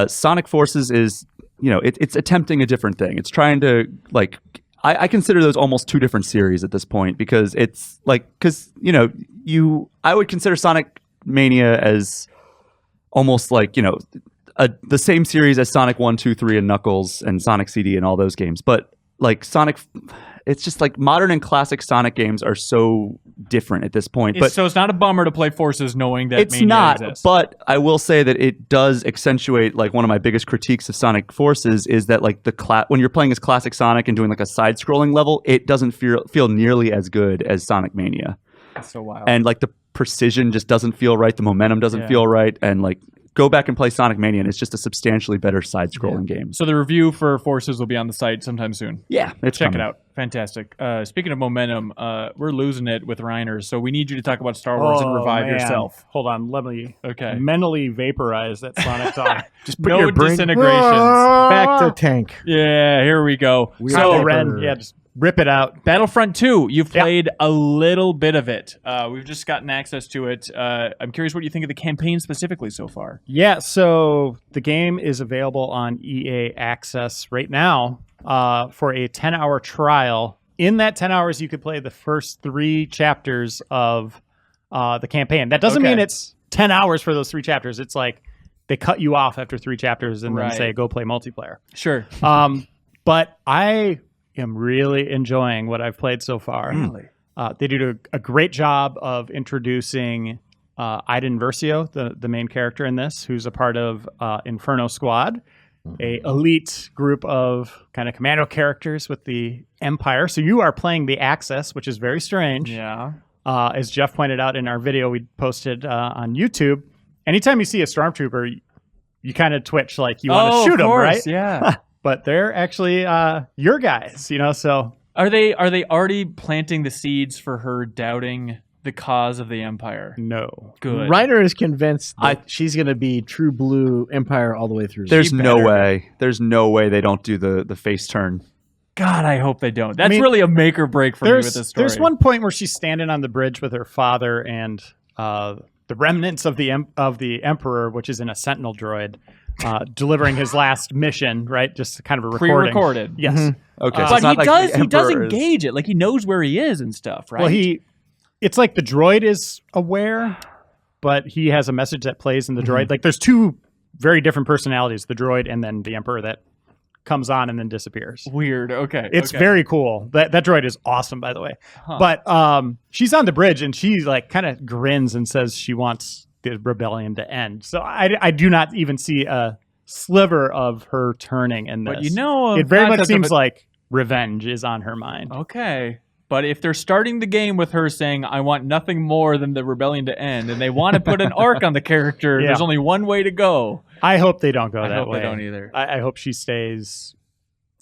Sonic Forces is, it's attempting a different thing. It's trying to like, I consider those almost two different series at this point because it's like, I would consider Sonic Mania as almost like, the same series as Sonic 1, 2, 3, and Knuckles and Sonic CD and all those games. But like Sonic, it's just like modern and classic Sonic games are so different at this point. So it's not a bummer to play Forces knowing that it's Mania not, exists. but I will say that it does accentuate like one of my biggest critiques of Sonic Forces is that like when you're playing as classic Sonic and doing like a side-scrolling level, it doesn't feel nearly as good as Sonic Mania. That's so wild. And like the precision just doesn't feel right, the momentum doesn't feel right, and like go back and play Sonic Mania and it's just a substantially better side-scrolling game. So the review for Forces will be on the site sometime soon. Yeah, it's Check coming. it out. Fantastic. Speaking of momentum, we're losing it with Reiner, so we need you to talk about Star Wars and revive man. yourself. Hold on, let me Okay. mentally vaporize that Sonic talk. Just put No your brain disintegrations. back to tank. Yeah, here we go. We So are- Ren, yeah, just rip it out. Battlefront 2, you've played a little bit of it. We've just gotten access to it. I'm curious what you think of the campaign specifically so far. Yeah, so the game is available on EA Access right now for a 10-hour trial. In that 10 hours, you could play the first 3 chapters of the campaign. That doesn't mean it's 10 hours for those 3 chapters. It's like they cut you off after 3 chapters and then say, go play multiplayer. Sure. But I am really enjoying what I've played so far. Really? They do a great job of introducing Iden Versio, the main character in this, who's a part of Inferno Squad, a elite group of kind of commando characters with the Empire. So you are playing the Axis, which is very strange. Yeah. As Jeff pointed out in our video we posted on YouTube, anytime you see a stormtrooper, you kind of twitch like you want to shoot them, right? Yeah. But they're actually your guys, so... Are they already planting the seeds for her doubting the cause of the Empire? No. Good. Reiner is convinced that she's going to be true blue Empire all the way through. There's no better. way. There's no way they don't do the face turn. God, I hope they don't. That's mean, really a make or break for me with this story. There's one point where she's standing on the bridge with her father and the remnants of the Emperor, which is in a Sentinel droid, delivering his last mission, right? Just kind of a recording. Pre-recorded. Yes. Okay, so But it's not like the he does Emperor is- engage it. Like he knows where he is and stuff, right? Well, it's like the droid is aware, but he has a message that plays in the droid. Like there's 2 very different personalities, the droid and then the Emperor that comes on and then disappears. Weird. Okay. It's okay. very cool. That droid is awesome, by the way. Huh. But she's on the bridge and she like kind of grins and says she wants the rebellion to end. So I do not even see a sliver of her turning in this. But you know, it very much concept of seems it- like revenge is on her mind. Okay. But if they're starting the game with her saying, I want nothing more than the rebellion to end, and they want to put an arc on the character, Yeah. there's only one way to go. I hope they don't go I that hope way. they don't either. I hope she stays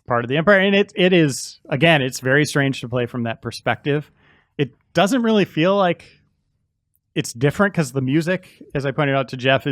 part of the Empire. And it is, again, it's very strange to play from that perspective. It doesn't really feel like it's different because the music, as I pointed out to Jeff,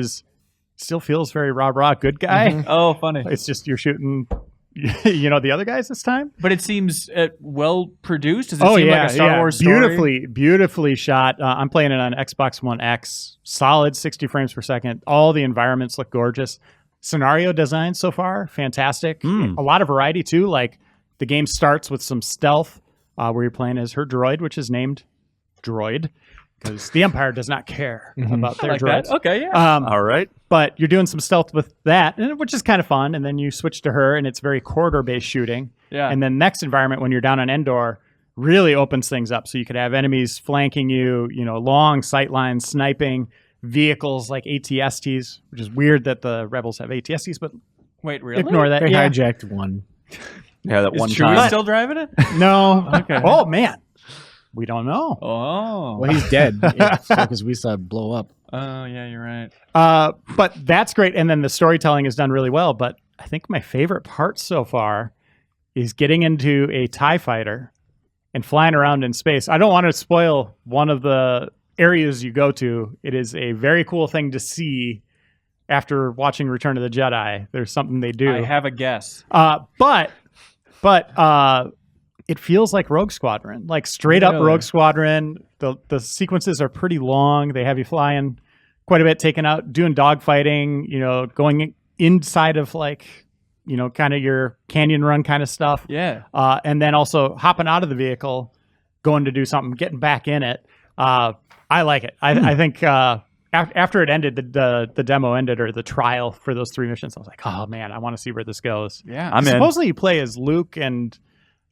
still feels very rah-rah good guy. Oh, funny. It's just you're shooting, the other guys this time. But it seems well produced. Does it seem like a Star Wars story? Beautifully shot. I'm playing it on Xbox One X. Solid 60 frames per second. All the environments look gorgeous. Scenario design so far, fantastic. A lot of variety too. Like the game starts with some stealth where you're playing as her droid, which is named Droid because the Empire does not care about their Like droids. that? Okay, yeah. All right. But you're doing some stealth with that, which is kind of fun. And then you switch to her, and it's very corridor-based shooting. Yeah. And then next environment, when you're down on Endor, really opens things up. So you could have enemies flanking you, long sight lines, sniping, vehicles like ATSTs, which is weird that the Rebels have ATSTs, but Wait, really? ignore that. They Yeah. hijacked one. Yeah, that Is one Chewie time. still driving it? No. Okay. Oh, man. We don't know. Oh. Well, he's dead because we saw it blow up. Oh, yeah, you're right. But that's great. And then the storytelling is done really well. But I think my favorite part so far is getting into a TIE fighter and flying around in space. I don't want to spoil one of the areas you go to. It is a very cool thing to see after watching Return of the Jedi. There's something they do. I have a guess. But it feels like Rogue Squadron, like straight up Really? Rogue Squadron. The sequences are pretty long. They have you flying quite a bit, taking out, doing dogfighting, going inside of kind of your canyon run kind of stuff. Yeah. And then also hopping out of the vehicle, going to do something, getting back in it. I like it. I think after it ended, the demo ended, or the trial for those 3 missions, I was like, oh man, I want to see where this goes. Yeah. I'm in. Supposedly you play as Luke, and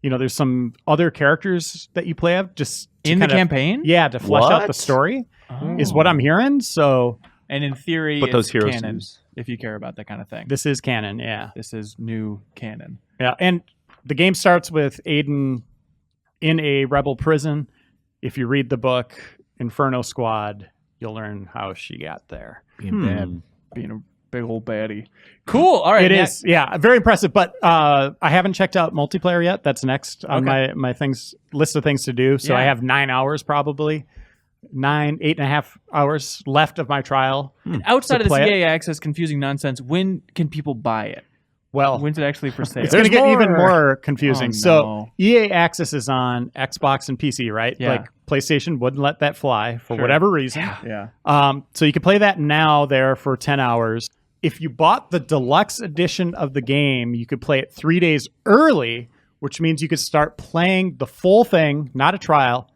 there's some other characters that you play of just to In the kind of- campaign? Yeah, to flesh out the What? story Oh. is what I'm hearing. So And in theory, But those it's heroes canon, use- if you care about that kind of thing. this is canon. Yeah, This is new canon. yeah. And the game starts with Aiden in a rebel prison. If you read the book Inferno Squad, you'll learn how she got there. Being bad. Being a big old baddie. Cool. All right. It is, yeah, very impressive. But I haven't checked out multiplayer yet. That's next on my list of things to do. So Yeah. I have 9 hours, probably 8.5 hours left of my trial. Outside to of this play it. EA Access confusing nonsense, when can people buy it? Well, When's it actually for sale? it's going to get even more. more confusing. Oh, So no. EA Access is on Xbox and PC, right? Yeah. Like PlayStation wouldn't let that fly for Sure. whatever reason. Yeah. So you can play that now there for 10 hours. If you bought the deluxe edition of the game, you could play it 3 days early, which means you could start playing the full thing, not a trial,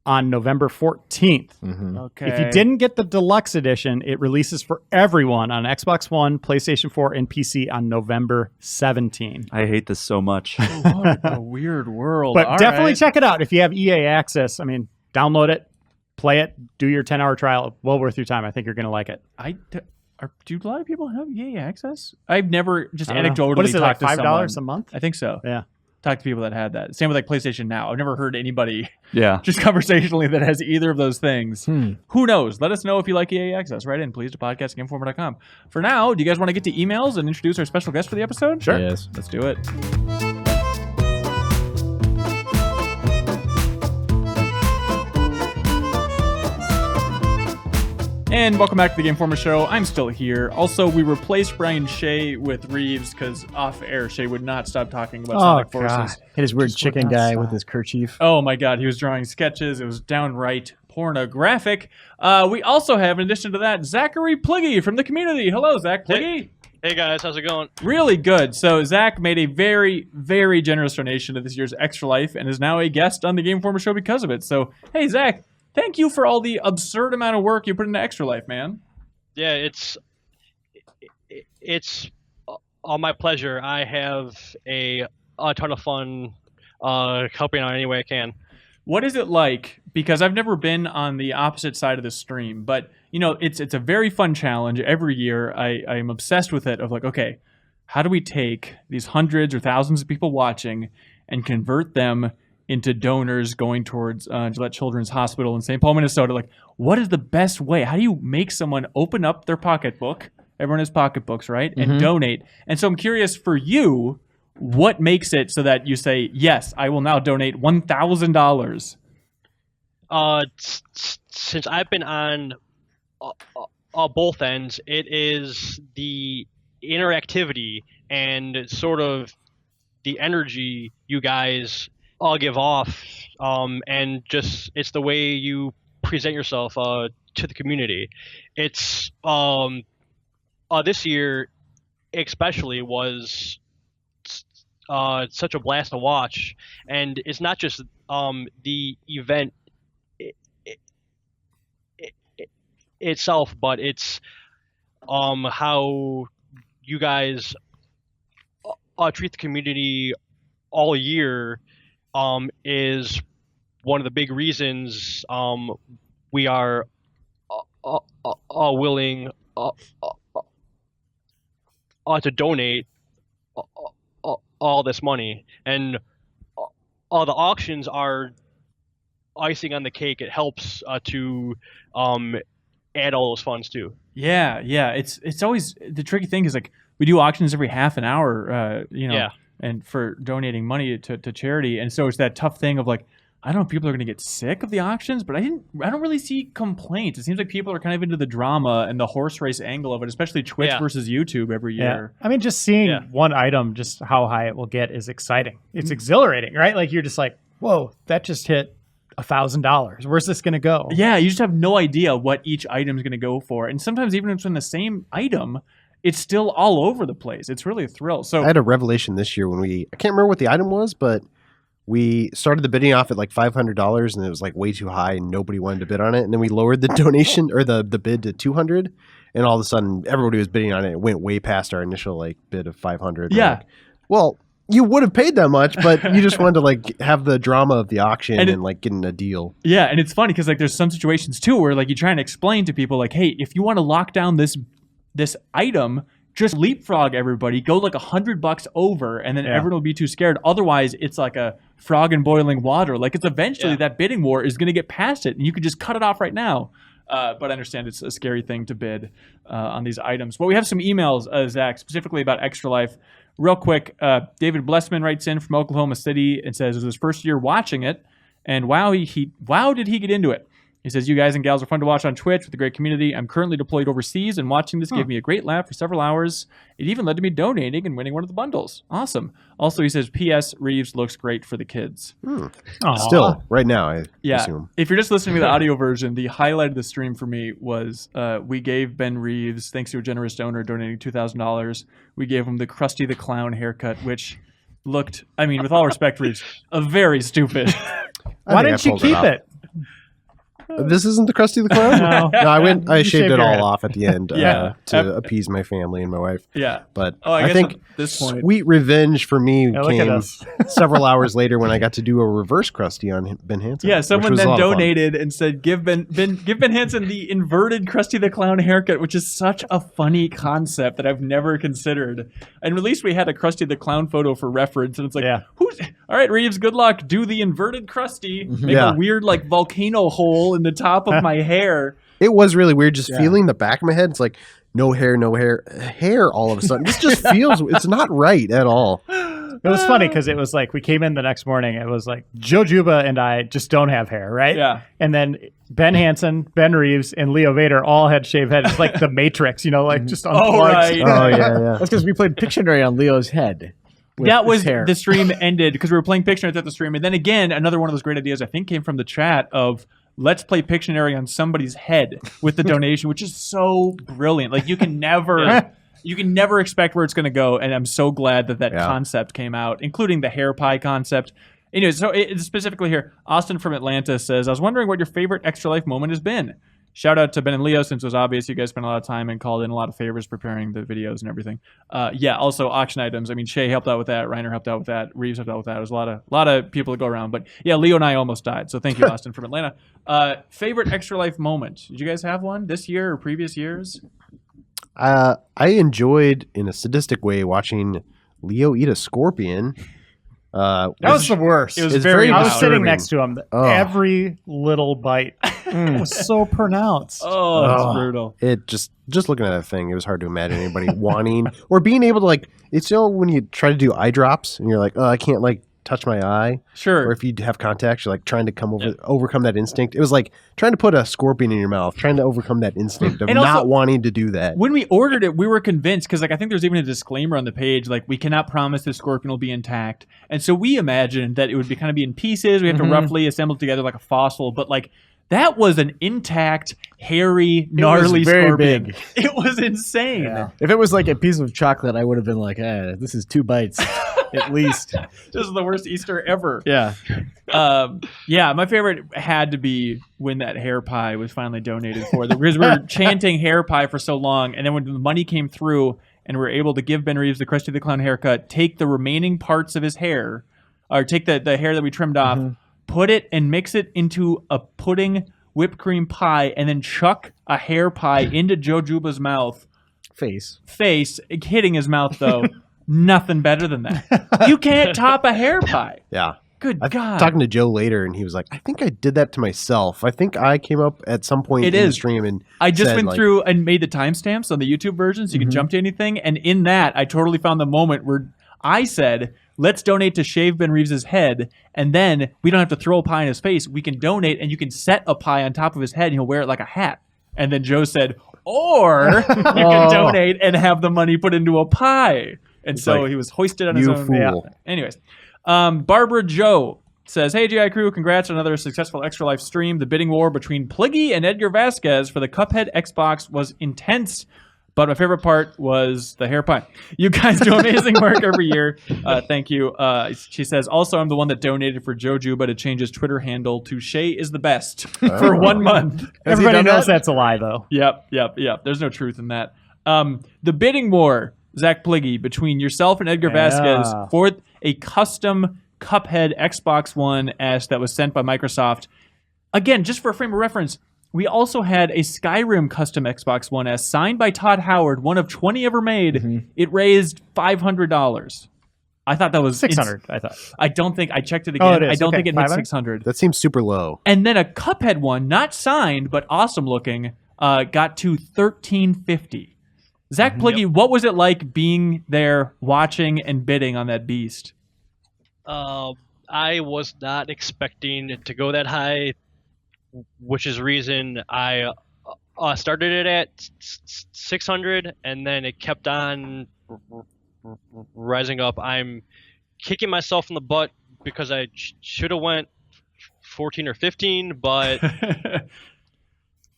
on November 14th. Okay. If you didn't get the deluxe edition, it releases for everyone on Xbox One, PlayStation 4, and PC on November 17. I hate this so much. What a weird world. But All definitely right. check it out if you have EA Access. I mean, download it, play it, do your 10-hour trial. Well worth your time. I think you're going to like it. Do a lot of people have EA Access? I've never just I don't know. anecdotally What is it, like talked to $5 someone. a month? I think so. Yeah. Talk to people that had that. Same with like PlayStation Now. I've never heard anybody Yeah. just conversationally that has either of those things. Hmm. Who knows? Let us know if you like EA Access. Write in, please, to podcast@gameformer.com. For now, do you guys want to get to emails and introduce our special guest for the episode? Sure. Yes. Let's do it. And welcome back to the Game Informer Show. I'm still here. Also, we replaced Brian Shea with Reeves because off air, Shea would not stop talking about Sonic Forces. Hit his weird Just would chicken not guy stop. with his kerchief. Oh my God, he was drawing sketches. It was downright pornographic. We also have, in addition to that, Zachary Pligge from the community. Hello, Zach Pligge. Hey guys, how's it going? Really good. So Zach made a very, very generous donation to this year's Extra Life and is now a guest on the Game Informer Show because of it. So, hey, Zach, thank you for all the absurd amount of work you put into Extra Life, man. Yeah, it's all my pleasure. I have a ton of fun helping out any way I can. What is it like? Because I've never been on the opposite side of the stream, but it's a very fun challenge every year. I am obsessed with it. Of like, okay, how do we take these hundreds or thousands of people watching and convert them into donors going towards Gillette Children's Hospital in St. Paul, Minnesota? Like, what is the best way? How do you make someone open up their pocketbook? Everyone has pocketbooks, right? And donate. And so I'm curious for you, what makes it so that you say, yes, I will now donate $1,000? Since I've been on both ends, it is the interactivity and sort of the energy you guys all give off, and just it's the way you present yourself to the community. It's this year especially was such a blast to watch, and it's not just the event itself, but it's how you guys treat the community all year is one of the big reasons we are willing to donate all this money. And all the auctions are icing on the cake, it helps to add all those funds too. Yeah. It's always the tricky thing is like we do auctions every half an hour, Yeah. and for donating money to charity, and so it's that tough thing of like I don't know if people are going to get sick of the auctions, but I don't really see complaints. It seems like people are kind of into the drama and the horse race angle of it, especially Twitch versus YouTube every year. I mean, just seeing one item, just how high it will get is exciting. It's exhilarating, right? Like you're just like, whoa, that just hit $1,000. Where's this going to go? Yeah, you just have no idea what each item is going to go for. And sometimes even if it's in the same item, it's still all over the place. It's really a thrill. So I had a revelation this year when I can't remember what the item was, but we started the bidding off at like $500 and it was like way too high and nobody wanted to bid on it. And then we lowered the donation or the bid to $200, and all of a sudden everybody was bidding on it. It went way past our initial like bid of $500. Yeah. Like, well, you would have paid that much, but you just wanted to like have the drama of the auction and like getting a deal. Yeah, and it's funny because like there's some situations too where like you try and explain to people like, hey, if you want to lock down this item, just leapfrog everybody, go like $100 over, and then everyone will be too scared. Otherwise, it's like a frog in boiling water. Like it's eventually that bidding war is going to get past it, and you could just cut it off right now. But I understand it's a scary thing to bid on these items. But we have some emails, Zach, specifically about Extra Life. Real quick, David Blessman writes in from Oklahoma City and says it was his first year watching it, and wow, did he get into it. He says, you guys and gals are fun to watch on Twitch with a great community. I'm currently deployed overseas, and watching this gave me a great laugh for several hours. It even led to me donating and winning one of the bundles. Awesome. Also, he says, P.S. Reeves looks great for the kids. Still, right now, I assume. If you're just listening to the audio version, the highlight of the stream for me was we gave Ben Reeves, thanks to a generous donor donating $2,000, we gave him the Krusty the Clown haircut, which looked, I mean, with all respect, Reeves, very stupid. Why didn't you keep it? This isn't the Krusty the Clown? No, I shaved it all head off at the end to appease my family and my wife. Yeah. But I think at this point, sweet revenge for me look at came us. several hours later when I got to do a reverse Krusty on Ben Hansen. yeah, which someone was a then lot of fun. donated and said, give Ben Hansen the inverted Krusty the Clown haircut, which is such a funny concept that I've never considered. And at least we had a Krusty the Clown photo for reference, and it's like, all right, Reeves, good luck. Do the inverted Krusty. Make a weird like volcano hole in the top of my hair. It was really weird just feeling the back of my head. It's like, no hair all of a sudden. This just feels, it's not right at all. It was funny because it was like we came in the next morning. It was like Joe Juba and I just don't have hair, right? Yeah. And then Ben Hansen, Ben Reeves, and Leo Vader all had shaved heads. It's like the Matrix, like just unplugged. Right. Oh, yeah. That's because we played Pictionary on Leo's head. That was hair. the stream ended because we were playing Pictionary at the stream. And then again, another one of those great ideas I think came from the chat of let's play Pictionary on somebody's head with the donation, which is so brilliant. Like you can never expect where it's going to go. And I'm so glad that concept came out, including the hair pie concept. Anyway, so it's specifically here, Austin from Atlanta says, I was wondering what your favorite Extra Life moment has been. Shout out to Ben and Leo, since it was obvious you guys spent a lot of time and called in a lot of favors preparing the videos and everything. Also auction items. I mean, Shay helped out with that. Reiner helped out with that. Reeves helped out with that. There's a lot of people to go around. But yeah, Leo and I almost died. So thank you, Austin from Atlanta. Favorite Extra Life moment? Did you guys have one this year or previous years? I enjoyed, in a sadistic way, watching Leo eat a scorpion. That was the worst. It was It's very very I was loud. sitting next to him. Oh. Every little bite was so pronounced. Oh, that's brutal. It just looking at that thing, it was hard to imagine anybody wanting or being able to like. It's when you try to do eye drops and you're like, oh, I can't like touch my eye. Sure. Or if you have contacts, you're like trying to overcome that instinct. It was like trying to put a scorpion in your mouth, trying to overcome that instinct of And also, not wanting to do that. When we ordered it, we were convinced because, like, I think there's even a disclaimer on the page, like, we cannot promise the scorpion will be intact, and so we imagined that it would be kind of be in pieces. We have to roughly assemble it together like a fossil, but like that was an intact, hairy, gnarly very scorpion. big. It was insane. Yeah. If it was like a piece of chocolate, I would have been like, this is 2 bites at least. This is the worst Easter ever. Yeah. My favorite had to be when that hair pie was finally donated for them, because we were chanting hair pie for so long, and then when the money came through and we were able to give Ben Reeves the Krusty the Clown haircut, take the remaining parts of his hair, or take the hair that we trimmed off, put it and mix it into a pudding whipped cream pie, and then chuck a hair pie into Joe Juba's mouth. Face Hitting his mouth, though. Nothing better than that. You can't top a hair pie. Yeah. Good God. Talking to Joe later, and he was like, "I think I did that to myself. I think I came up at some point in the stream and I just said, went like, through and made the timestamps on the YouTube version so you can jump to anything. And in that, I totally found the moment where I said, let's donate to shave Ben Reeves' head, and then we don't have to throw a pie in his face. We can donate, and you can set a pie on top of his head, and he'll wear it like a hat. And then Joe said, or you can donate and have the money put into a pie. And so like, he was hoisted on his own. fool. Anyways, Barbara Joe says, hey, GI Crew, congrats on another successful Extra Life stream. The bidding war between Pligge and Edgar Vasquez for the Cuphead Xbox was intense, but my favorite part was the hair pie. You guys do amazing work every year. Thank you. She says, also, I'm the one that donated for Joe Juba to change his Twitter handle to Shay is the best for 1 month. Everybody knows that's a lie, though. Yep. There's no truth in that. The bidding war, Zach Pligge, between yourself and Edgar Vasquez for a custom Cuphead Xbox One S that was sent by Microsoft. Again, just for a frame of reference, we also had a Skyrim custom Xbox One S signed by Todd Howard, one of 20 ever made. It raised $500. I thought that was 600. I thought. I don't think I checked it again. It is. I don't Okay, think it hit 500? 600. That seems super low. And then a Cuphead one, not signed but awesome looking, got to $1,350. Zach Pligge, what was it like being there, watching and bidding on that beast? I was not expecting it to go that high, which is the reason I started it at 600, and then it kept on rising up. I'm kicking myself in the butt because I should have went 14 or 15, but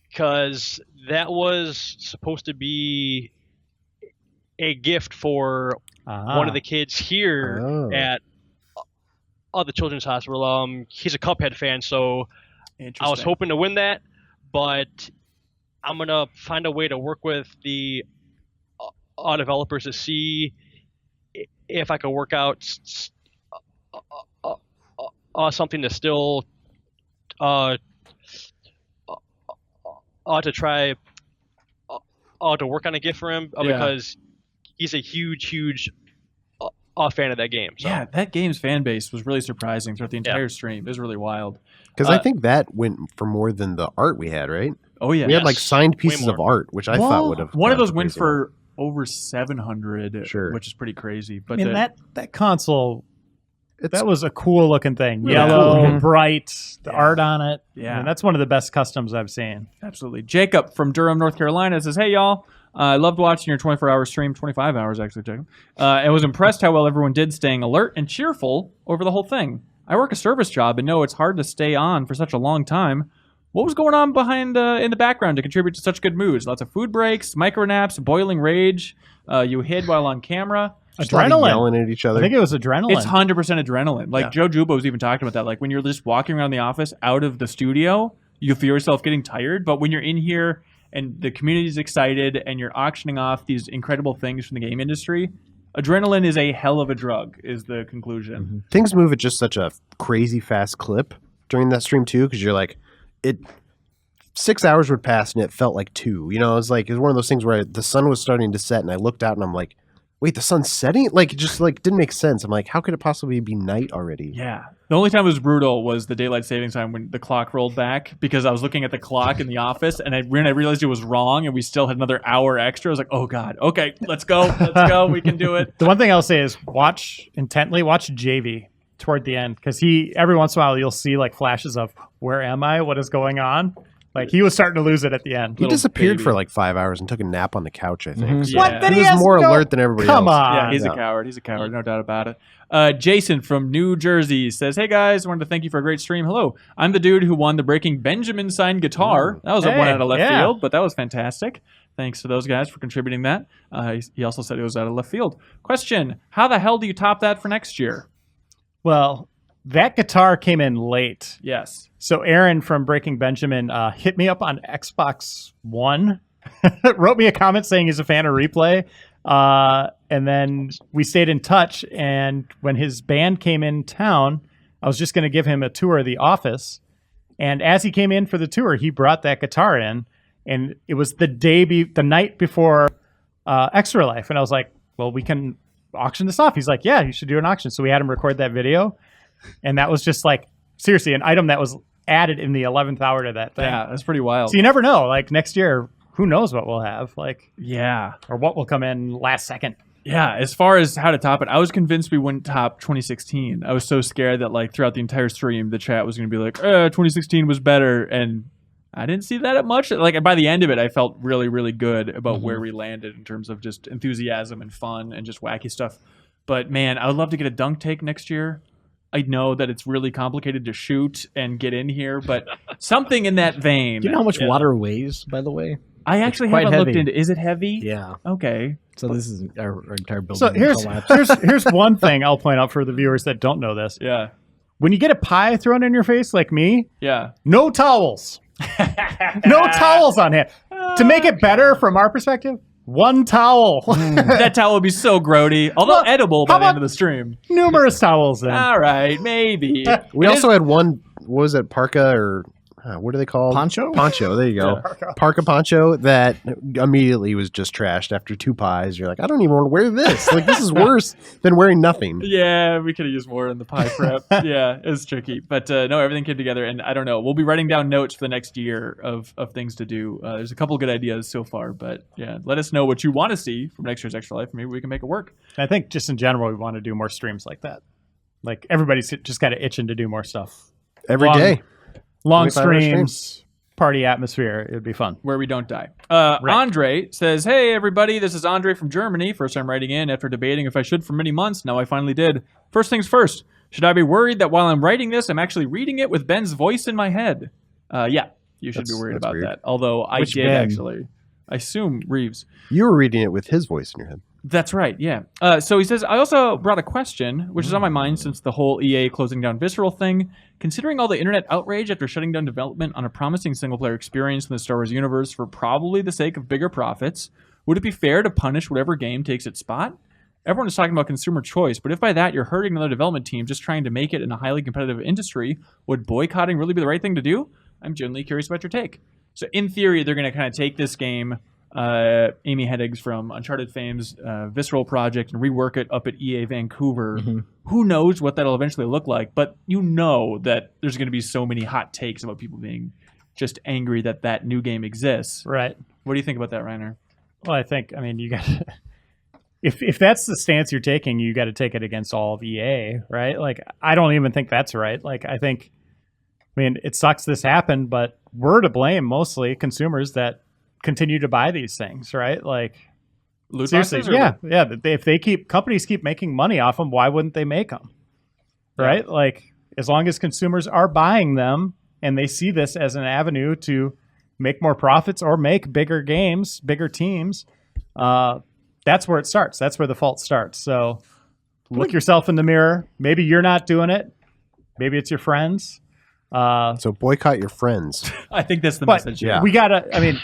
because that was supposed to be a gift for one of the kids here at the Children's Hospital. He's a Cuphead fan, so I was hoping to win that, but I'm going to find a way to work with the developers to see if I could work out something to still to try to work on a gift for him because he's a huge fan of that game. So. Yeah, that game's fan base was really surprising throughout the entire stream. It was really wild. Because I think that went for more than the art we had, right? Oh, yeah. We had like signed pieces of art, which I thought would have. One of those went for over 700, which is pretty crazy. But I mean, that console, that was a cool looking thing. Really Yellow, cool. bright, the art on it. Yeah. I mean, that's one of the best customs I've seen. Absolutely. Jacob from Durham, North Carolina says, hey, y'all. I loved watching your 24-hour stream, 25 hours actually, Jacob. I was impressed how well everyone did, staying alert and cheerful over the whole thing. I work a service job and know it's hard to stay on for such a long time. What was going on behind in the background to contribute to such good moods? Lots of food breaks, micro naps, boiling rage. You hid while on camera. Adrenaline. Yelling at each other. I think it was adrenaline. It's 100% adrenaline. Like Joe Juba was even talking about that. Like when you're just walking around the office out of the studio, you feel yourself getting tired. But when you're in here and the community's excited and you're auctioning off these incredible things from the game industry, adrenaline is a hell of a drug, is the conclusion. Things move at just such a crazy fast clip during that stream too, because you're like, 6 hours would pass and it felt like 2. You know, it was one of those things where the sun was starting to set and I looked out and I'm like, wait, the sun's setting? Like, it just didn't make sense. I'm like, how could it possibly be night already? Yeah. The only time it was brutal was the daylight savings time when the clock rolled back, because I was looking at the clock in the office and when I realized it was wrong and we still had another hour extra, I was like, oh God, okay, let's go. We can do it. The one thing I'll say is watch JV toward the end, because every once in a while you'll see like flashes of where am I? What is going on? Like he was starting to lose it at the end. He disappeared for like 5 hours and took a nap on the couch, I think. So What? Then he was has more to go- alert than everybody Come else. on. Yeah, he's a coward. He's a coward, no doubt about it. Jason from New Jersey says, hey guys, I wanted to thank you for a great stream. Hello. I'm the dude who won the Breaking Benjamin signed guitar. That was a one out of left field, but that was fantastic. Thanks to those guys for contributing that. He also said it was out of left field. Question, how the hell do you top that for next year? Well, that guitar came in late. Yes. So Aaron from Breaking Benjamin hit me up on Xbox One, wrote me a comment saying he's a fan of Replay, and then we stayed in touch. And when his band came in town, I was just going to give him a tour of the office. And as he came in for the tour, he brought that guitar in, and it was the night before Extra Life. And I was like, well, we can auction this off. He's like, yeah, you should do an auction. So we had him record that video. And that was just like, seriously, an item that was added in the 11th hour to that thing. Yeah, that's pretty wild. So you never know. Like next year, who knows what we'll have? Like, Yeah. or what will come in last second. Yeah, as far as how to top it, I was convinced we wouldn't top 2016. I was so scared that like throughout the entire stream, the chat was going to be like, 2016 was better. And I didn't see that much. Like by the end of it, I felt really, really good about where we landed in terms of just enthusiasm and fun and just wacky stuff. But man, I would love to get a dunk take next year. I know that it's really complicated to shoot and get in here, but something in that vein. Do you know how much water weighs, by the way? I actually quite haven't looked heavy. into. Is it heavy? Yeah. Okay. So this is our entire building. So here's one thing I'll point out for the viewers that don't know this. Yeah. When you get a pie thrown in your face like me, Yeah. no towels. No towels on hand. To make it better from our perspective, one towel. That towel would be so grody, although Well, edible by how the end about- of the stream. Numerous towels then. All right, maybe. We It also had one. What was it? Parka or what are they called? Poncho? Poncho. There you go. Parka poncho that immediately was just trashed after 2 pies. You're like, I don't even want to wear this. Like this is worse than wearing nothing. Yeah, we could have used more in the pie prep. Yeah, it was tricky. But no, everything came together. And I don't know. We'll be writing down notes for the next year of things to do. There's a couple of good ideas so far. But yeah, let us know what you want to see from next year's Extra Life. Maybe we can make it work. I think just in general, we want to do more streams like that. Like everybody's just got to itching to do more stuff. Every Long- day. Long 25-hour streams, party atmosphere. It would be fun. Where we don't die. Andre says, hey, everybody, this is Andre from Germany. First time writing in after debating if I should for many months. Now I finally did. First things first, should I be worried that while I'm writing this, I'm actually reading it with Ben's voice in my head? Yeah, you should be worried That's about weird. that. Although I Which did Ben? actually. I assume Reeves. You were reading it with his voice in your head. That's right, yeah. So he says, I also brought a question, which is on my mind since the whole EA closing down Visceral thing. Considering all the internet outrage after shutting down development on a promising single-player experience in the Star Wars universe for probably the sake of bigger profits, would it be fair to punish whatever game takes its spot? Everyone is talking about consumer choice, but if by that you're hurting another development team just trying to make it in a highly competitive industry, would boycotting really be the right thing to do? I'm genuinely curious about your take. So in theory, they're going to kind of take this game, Amy Hennigs from Uncharted fame's Visceral project, and rework it up at EA Vancouver. Who knows what that'll eventually look like, but you know that there's going to be so many hot takes about people being just angry that that new game exists. Right. What do you think about that, Reiner? Well, I mean, you got to, if that's the stance you're taking, you got to take it against all of EA, right? Like, I don't even think that's right. Like, I mean, it sucks this happened, but we're to blame mostly, consumers that continue to buy these things, right? Like, Loot seriously, boxes or yeah. If companies keep making money off them, why wouldn't they make them? Right? Like, as long as consumers are buying them and they see this as an avenue to make more profits or make bigger games, bigger teams, that's where it starts. That's where the fault starts. So look yourself in the mirror. Maybe you're not doing it. Maybe it's your friends. So boycott your friends. I think that's the But message. yeah. we gotta. I mean,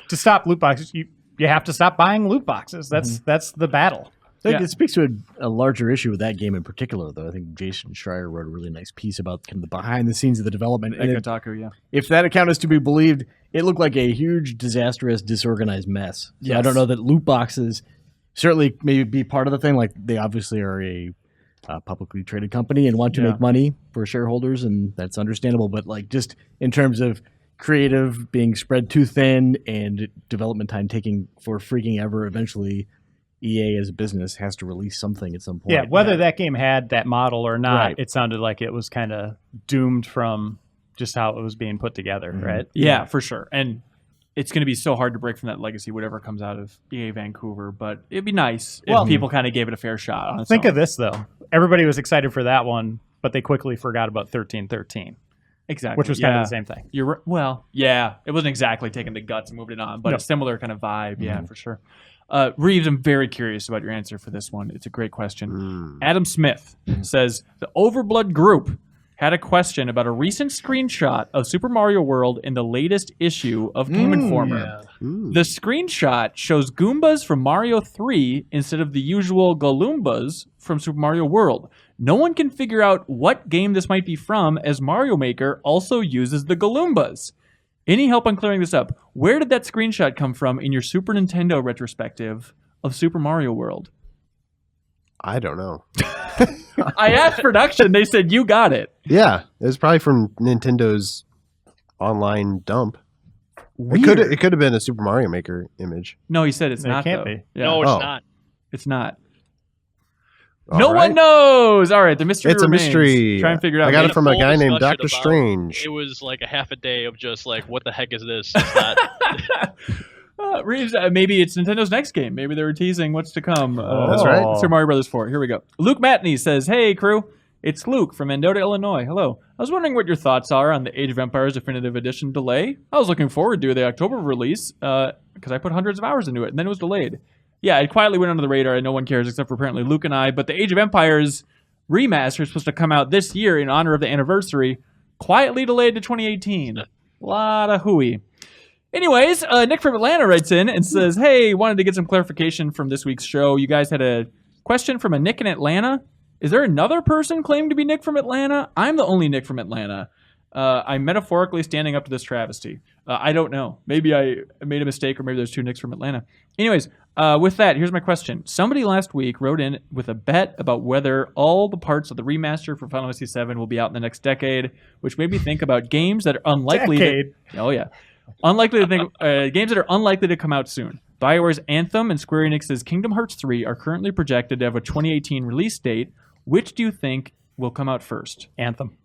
to stop loot boxes, you have to stop buying loot boxes. That's the battle. I think Yeah. it speaks to a larger issue with that game in particular, though. I think Jason Schreier wrote a really nice piece about kind of the behind the scenes of the development. And Kotaku, yeah. if that account is to be believed, it looked like a huge, disastrous, disorganized mess. So I Yes. don't know that loot boxes certainly maybe be part of the thing. Like they obviously are a publicly traded company and want to Yeah. make money for shareholders, and that's understandable. But like just in terms of creative being spread too thin and development time taking for freaking ever, eventually EA as a business has to release something at some point. Yeah, whether that game had that model or not, Right. it sounded like it was kind of doomed from just how it was being put together, right? Yeah, for sure. And it's going to be so hard to break from that legacy, whatever comes out of EA Vancouver. But it'd be nice if people kind of gave it a fair shot. On its Think own. of this, though. Everybody was excited for that one, but they quickly forgot about 1313, Exactly. which was kind of the same thing. You're right. Well, yeah, it wasn't exactly taking the guts and moving it on, but No. a similar kind of vibe. Yeah, for sure. Reeves, I'm very curious about your answer for this one. It's a great question. Adam Smith says the Overblood Group had a question about a recent screenshot of Super Mario World in the latest issue of Game Informer. The screenshot shows Goombas from Mario 3 instead of the usual Galoombas from Super Mario World. No one can figure out what game this might be from, as Mario Maker also uses the Galoombas. Any help on clearing this up? Where did that screenshot come from in your Super Nintendo retrospective of Super Mario World? I don't know. I asked production. They said you got it. Yeah, it was probably from Nintendo's online dump. Weird. It could have been a Super Mario Maker image. No, he said it's It not. can't though. be. Yeah. No, it's Oh. not. It's not. All No right. one knows. All right, the mystery It's a remains. mystery. Try and figure it out. I got Made it from a full guy named discussion Doctor about- Strange. It was like a half a day of just like, what the heck is this? It's not. Reeves, maybe it's Nintendo's next game. Maybe they were teasing what's to come. That's right. Super Mario Brothers 4. Here we go. Luke Matney says, "Hey, crew. It's Luke from Mendota, Illinois. Hello. I was wondering what your thoughts are on the Age of Empires Definitive Edition delay. I was looking forward to the October release because I put hundreds of hours into it, and then it was delayed. Yeah, it quietly went under the radar, and no one cares except for apparently Luke and I. But the Age of Empires remaster is supposed to come out this year in honor of the anniversary. Quietly delayed to 2018. Lot of hooey. Anyways, Nick from Atlanta writes in and says, "Hey, wanted to get some clarification from this week's show. You guys had a question from a Nick in Atlanta. Is there another person claiming to be Nick from Atlanta? I'm the only Nick from Atlanta. I'm metaphorically standing up to this travesty. I don't know. Maybe I made a mistake, or maybe there's two Nicks from Atlanta. Anyways, with that, here's my question. Somebody last week wrote in with a bet about whether all the parts of the remaster for Final Fantasy VII will be out in the next decade, which made me think about games that are unlikely. Decade. Unlikely to think games that are unlikely to come out soon. BioWare's Anthem and Square Enix's Kingdom Hearts 3 are currently projected to have a 2018 release date. Which do you think will come out first? Anthem.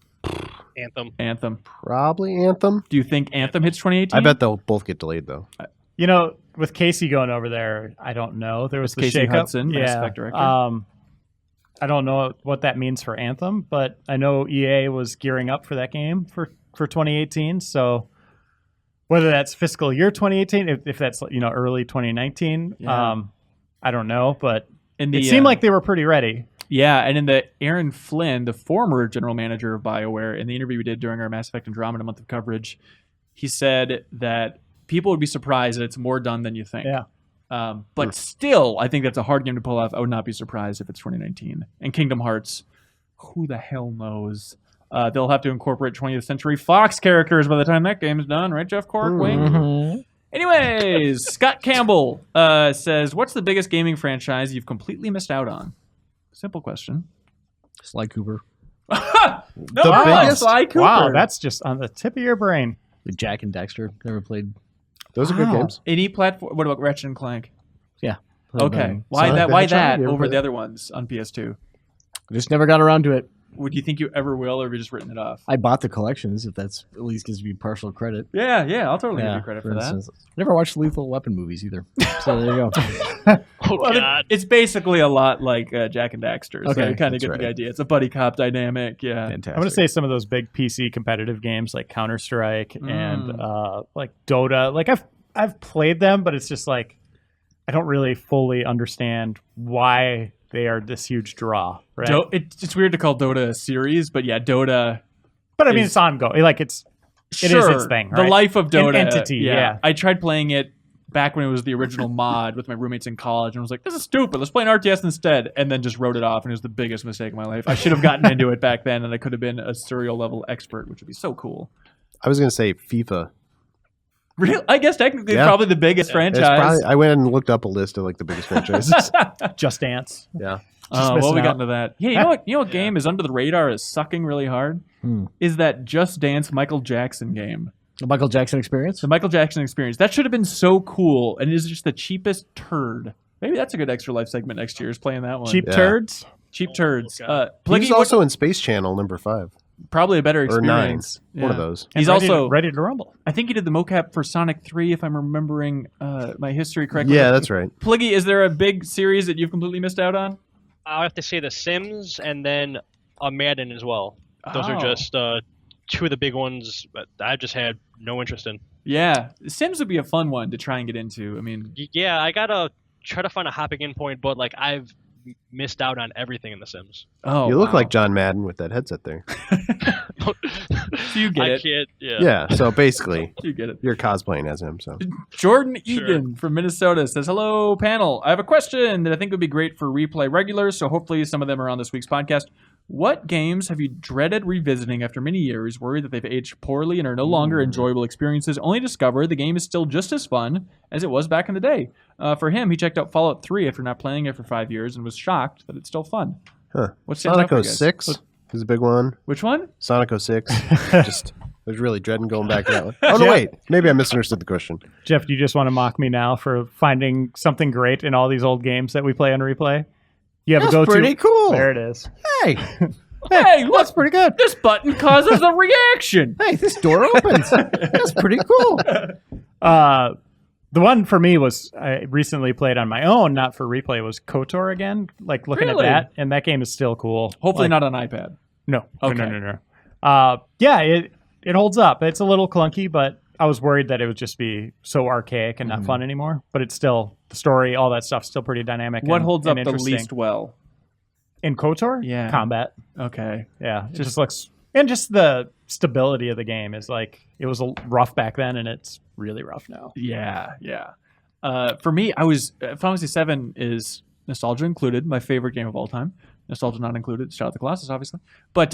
Anthem. Probably Anthem. Do you think Anthem hits 2018? I bet they'll both get delayed though. You know, with Casey going over there, I don't know. There was the Casey shakeup. Hudson, Mass Effect director. I don't know what that means for Anthem, but I know EA was gearing up for that game for 2018. So whether that's fiscal year 2018, if that's early 2019, Yeah. I don't know. But In it seemed like they were pretty ready. Yeah, and in the Aaron Flynn, the former general manager of BioWare, in the interview we did during our Mass Effect Andromeda month of coverage, he said that people would be surprised that it's more done than you think. Yeah. But still, I think that's a hard game to pull off. I would not be surprised if it's 2019. And Kingdom Hearts, who the hell knows? They'll have to incorporate 20th Century Fox characters by the time that game's done, right, Jeff Cork? Wink. Anyways, Scott Campbell says, "What's the biggest gaming franchise you've completely missed out on?" Simple question. Sly Cooper. No, The biggest? Sly Cooper. Wow, that's just on the tip of your brain. With Jack and Dexter. Never played. Those are good Wow. games. Any platform? What about Ratchet and Clank? played Okay, them. why Sonic that? the Why Hedgehog, that you ever over play the that? other ones on PS2? Just never got around to it. Would you think you ever will, or have you just written it off? I bought the collections, if that's at least gives me partial credit. Yeah, I'll totally give you credit for that. instance. Never watched Lethal Weapon movies either. So there you go. Oh, Well, God. it's basically a lot like Jack and Daxter. So Okay, you kind of that's get right. the idea. It's a buddy cop dynamic. Yeah. Fantastic. I'm going to say some of those big PC competitive games like Counter-Strike and Mm. like Dota. Like I've played them, but it's just like I don't really fully understand why they are this huge draw, right? It's weird to call Dota a series, but yeah, Dota. But I mean, is- it's ongoing. Like it is its thing, The right? life of Dota. An entity, yeah. I tried playing it back when it was the original mod with my roommates in college, and I was like, "This is stupid. Let's play an RTS instead." And then just wrote it off, and it was the biggest mistake of my life. I should have gotten into it back then, and I could have been a serial level expert, which would be so cool. I was going to say FIFA. Real, I guess technically Yeah. probably the biggest It's franchise. probably, I went and looked up a list of like the biggest franchises. Just Dance. Yeah. Well, missing we got out. into that. Yeah, you know what game is under the radar is sucking really hard? Is that Just Dance Michael Jackson game. The Michael Jackson experience? The Michael Jackson experience. That should have been so cool, and it is just the cheapest turd. Maybe that's a good extra life segment next year, is playing that one. Cheap Yeah. turds. Cheap turds. God. Pligge, He's also in Space Channel #5 probably a better or 9. experience. One of Yeah. those. He's And also, ready to rumble. I think he did the mocap for Sonic 3, if I'm remembering my history correctly. Yeah, that's right. Pligge, is there a big series that you've completely missed out on? I'll have to say The Sims and then Madden as well. Those are Oh. just two of the big ones that I just had no interest in. Yeah. Sims would be a fun one to try and get into. I mean, Yeah, I gotta try to find a hopping in point, but like I've missed out on everything in The Sims. oh, You look wow. like John Madden with that headset there. So you get I it. can't. Yeah. Yeah, so basically, You get it. you're cosplaying as him. So Jordan Sure. Egan from Minnesota says, "Hello, panel. I have a question that I think would be great for replay regulars, so hopefully some of them are on this week's podcast. What games have you dreaded revisiting after many years, worried that they've aged poorly and are no longer enjoyable experiences, only to discover the game is still just as fun as it was back in the day? For him, he checked out Fallout 3 after not playing it for 5 years and was shocked that it's still fun. Huh. What stands out for you Sonic guys? 06 is a big one. Which one? Sonic 06. Just I was really dreading going back to that one. Oh, no, wait. Maybe I misunderstood the question. Jeff, do you just want to mock me now for finding something great in all these old games that we play on replay? You have That's a go-to. pretty cool. There it is. Hey, Hey, look, that's pretty good. this button causes a reaction. Hey, this door opens. That's pretty cool. The one for me was I recently played on my own, not for replay, was KOTOR again. Like looking Really? at that, and that game is still cool. Hopefully Like, not on iPad. No. Okay. No. Yeah, it holds up. It's a little clunky, but I was worried that it would just be so archaic and not fun anymore. But it's still, the story, all that stuff's still pretty dynamic. What and, holds and up the interesting. least well? In KOTOR? Yeah. Combat. Okay. Yeah. It just looks, and just the stability of the game is like, it was rough back then and it's really rough now. Yeah, yeah. For me, Final Fantasy VII is nostalgia included, my favorite game of all time. Nostalgia not included. Shout out to Colossus, obviously. But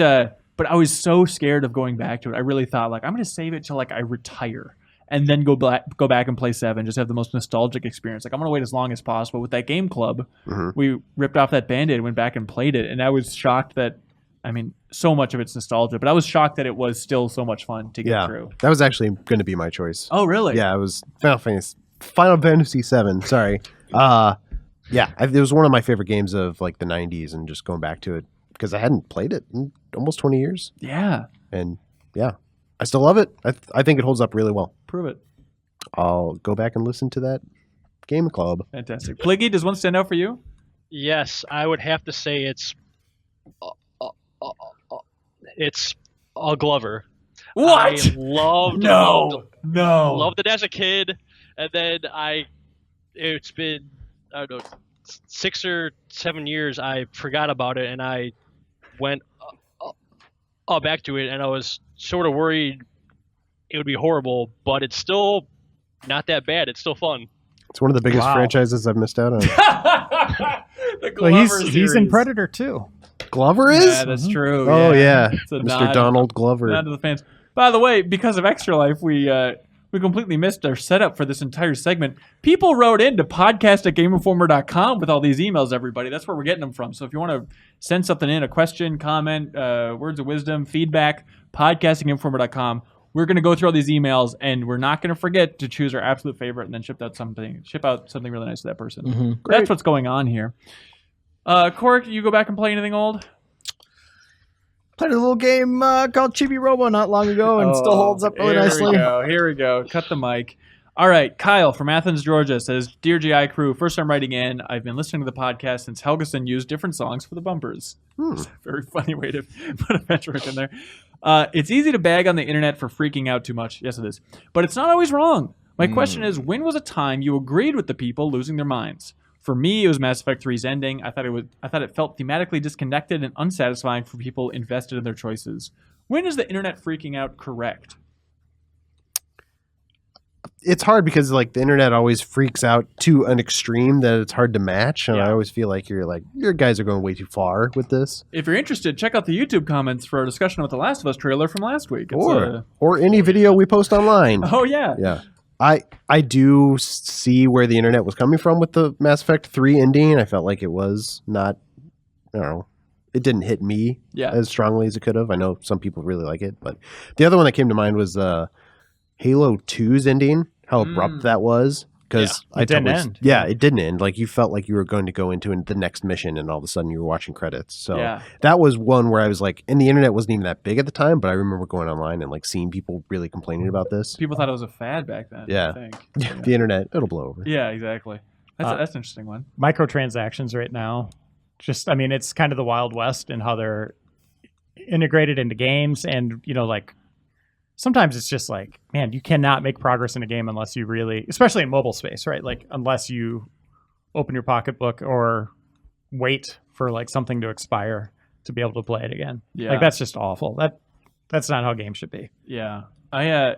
I was so scared of going back to it. I really thought like I'm going to save it till like I retire and then go back and play 7. Just have the most nostalgic experience. Like I'm going to wait as long as possible. With that game club, we ripped off that Band-Aid, went back and played it, and I was shocked that. I mean, so much of it's nostalgia, but I was shocked that it was still so much fun to get through. That was actually going to be my choice. Oh, really? Yeah, it was Final Fantasy 7. Sorry. It was one of my favorite games of like the 90s, and just going back to it because I hadn't played it in almost 20 years. Yeah. And yeah, I still love it. I think it holds up really well. Prove it. I'll go back and listen to that game club. Fantastic. Pligge, does one stand out for you? Yes, I would have to say it's Glover. What? I loved loved it as a kid, and then it's been I don't know 6 or 7 years. I forgot about it, and I went back to it, and I was sort of worried it would be horrible, but it's still not that bad. It's still fun. It's one of the biggest franchises I've missed out on. The Well, Glover he's in series. Predator too. Glover is? Yeah, that's true. Oh, yeah. It's a Mr. nod- Donald Glover. nod to the fans. By the way, because of Extra Life, we completely missed our setup for this entire segment. People wrote in to podcast@GameInformer.com with all these emails, everybody. That's where we're getting them from. So if you want to send something in, a question, comment, words of wisdom, feedback, podcast@GameInformer.com. We're going to go through all these emails, and we're not going to forget to choose our absolute favorite and then ship out something really nice to that person. That's what's going on here. Cork, you go back and play anything old? Played a little game called Chibi Robo not long ago, and still holds up really nicely. Here we go. Cut the mic. All right, Kyle from Athens, Georgia says, "Dear GI crew, first time writing in. I've been listening to the podcast since Helgeson used different songs for the bumpers." It's a very funny way to put a metric in there. It's easy to bag on the internet for freaking out too much. Yes, it is. But it's not always wrong. My question is, when was a time you agreed with the people losing their minds? For me, it was Mass Effect 3's ending. I thought it felt thematically disconnected and unsatisfying for people invested in their choices. When is the internet freaking out correct? It's hard because like the internet always freaks out to an extreme that it's hard to match, and Yeah. I always feel like your guys are going way too far with this. If you're interested, check out the YouTube comments for our discussion with the Last of Us trailer from last week. It's, Or any video we post online. oh yeah. Yeah. I do see where the internet was coming from with the Mass Effect 3 ending. I felt like it was not, I don't know, it didn't hit me Yeah. as strongly as it could have. I know some people really like it, but the other one that came to mind was Halo 2's ending, how abrupt that was. Because It didn't end. Yeah, it didn't end. Like you felt like you were going to go into the next mission, and all of a sudden you were watching credits. So Yeah. that was one where I was like, and the internet wasn't even that big at the time, but I remember going online and like seeing people really complaining about this. People thought it was a fad back then. Yeah. I think. The internet, it'll blow over. Yeah, exactly. That's an interesting one. Microtransactions right now, it's kind of the Wild West and how they're integrated into games, and like sometimes it's just like, man, you cannot make progress in a game unless you really, especially in mobile space, right? Like unless you open your pocketbook or wait for like something to expire to be able to play it again. Yeah. Like that's just awful. That's not how games should be. Yeah. I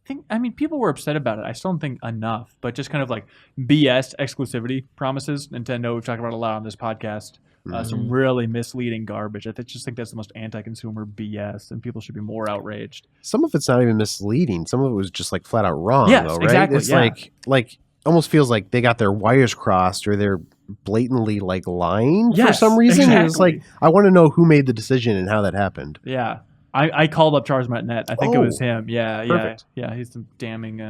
think people were upset about it. I still don't think enough, but just kind of like BS exclusivity promises. Nintendo, we've talked about it a lot on this podcast. some really misleading garbage. Just think that's the most anti-consumer BS, and people should be more outraged. Some of it's not even misleading. Some of it was just like flat out wrong. Yes, though, right? exactly, It's yeah. like almost feels like they got their wires crossed or they're blatantly like lying for Yes, some reason. And it's exactly. like I want to know who made the decision and how that happened. Yeah. I called up Charles Martinet. I think it was Oh, him. Yeah, perfect. yeah. He's some damning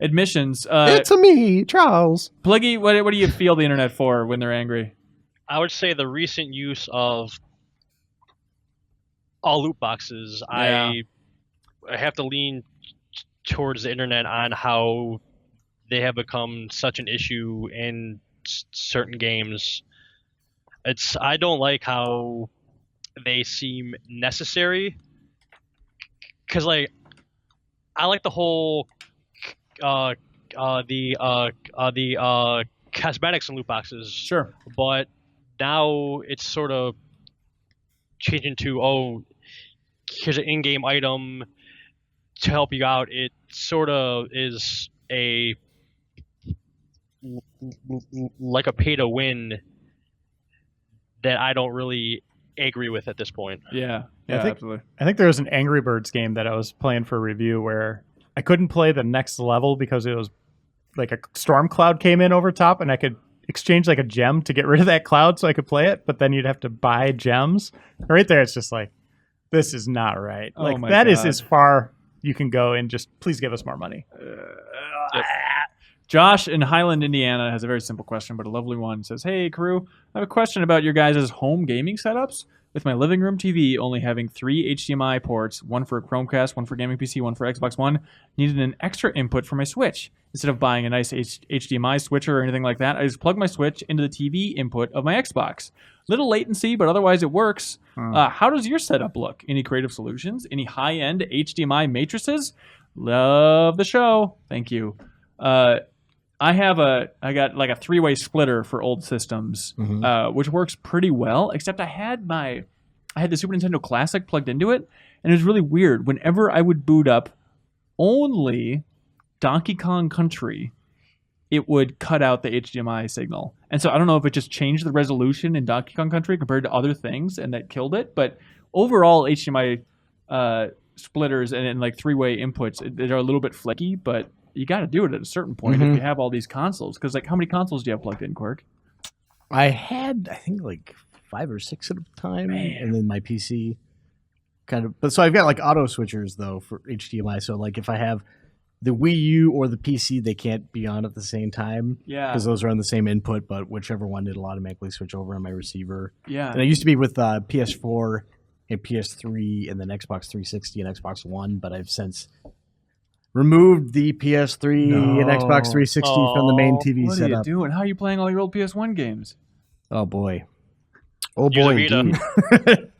admissions. It's a me, Charles. Pligge, what do you feel the internet for when they're angry? I would say the recent use of all loot boxes, Yeah. I have to lean towards the internet on how they have become such an issue in certain games. I don't like how they seem necessary, because like I like the whole the cosmetics and loot boxes, Sure. but now it's sort of changing to here's an in-game item to help you out. It sort of is like a pay to win that I don't really agree with at this point. Yeah, I think- absolutely. I think there was an Angry Birds game that I was playing for review where I couldn't play the next level because it was like a storm cloud came in over top, and I could exchange like a gem to get rid of that cloud so I could play it, but then you'd have to buy gems. Right there, it's just like, this is not right. Oh Like my that is God. as far you can go, and just please give us more money. Josh in Highland, Indiana has a very simple question, but a lovely one. Says, hey, crew, I have a question about your guys' home gaming setups. With my living room TV only having 3 HDMI ports, one for Chromecast, one for gaming PC, one for Xbox One, needed an extra input for my Switch. Instead of buying a nice HDMI switcher or anything like that, I just plug my Switch into the TV input of my Xbox. Little latency, but otherwise it works. How does your setup look? Any creative solutions? Any high-end HDMI matrices? Love the show. Thank you. I got like a 3-way splitter for old systems, which works pretty well, except I had the Super Nintendo Classic plugged into it, and it was really weird. Whenever I would boot up only Donkey Kong Country, it would cut out the HDMI signal. And so I don't know if it just changed the resolution in Donkey Kong Country compared to other things, and that killed it, but overall HDMI splitters and like 3-way inputs, they're a little bit flaky, but you got to do it at a certain point if you have all these consoles. Because like, how many consoles do you have plugged in, Quirk? I think like 5 or 6 at a time, and then my PC kind of. But so I've got like auto switchers though for HDMI. So like if I have the Wii U or the PC, they can't be on at the same time. Yeah. Because those are on the same input, but whichever one it'll automatically switch over on my receiver. Yeah. And I used to be with PS4 and PS3 and then Xbox 360 and Xbox One, but I've since removed the PS3 and Xbox 360 from the main TV What are you setup. doing? How are you playing all your old PS1 games? Oh boy. Oh Use a boy, Vita. indeed.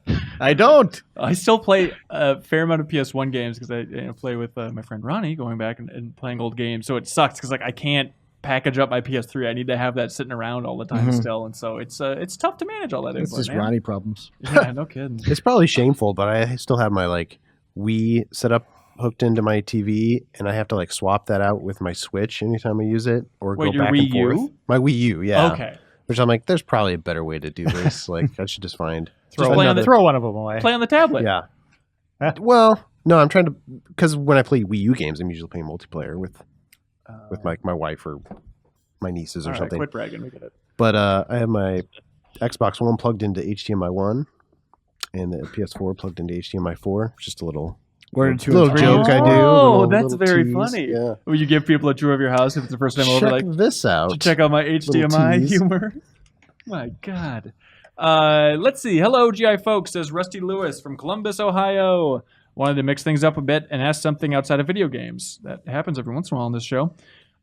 I don't. I still play a fair amount of PS1 games because I play with my friend Ronnie, going back and playing old games. So it sucks because like I can't package up my PS3. I need to have that sitting around all the time still, and so it's tough to manage all that It's input. just man. Ronnie problems. Yeah, no kidding. It's probably shameful, but I still have my like Wii set up hooked into my TV, and I have to like swap that out with my Switch anytime I use it, or Wait, go your back Wii and forth. U? My Wii U, yeah. Okay. Which I'm like, there's probably a better way to do this. Like, I should just find. Just play on the Throw one of them away. play on the tablet. Yeah. Well, no, I'm trying to, because when I play Wii U games, I'm usually playing multiplayer with my wife or my nieces or All right, something. quit bragging. We get it. But I have my Xbox One plugged into HDMI 1 and the PS4 plugged into HDMI 4. Just a little little joke I do. Oh, little- that's little very tease. funny. Yeah. Will you give people a tour of your house if it's the first time over? Check Like, this out. check out my HDMI tease. humor. My God. Let's see. Hello, GI folks, says Rusty Lewis from Columbus, Ohio. Wanted to mix things up a bit and ask something outside of video games. That happens every once in a while on this show.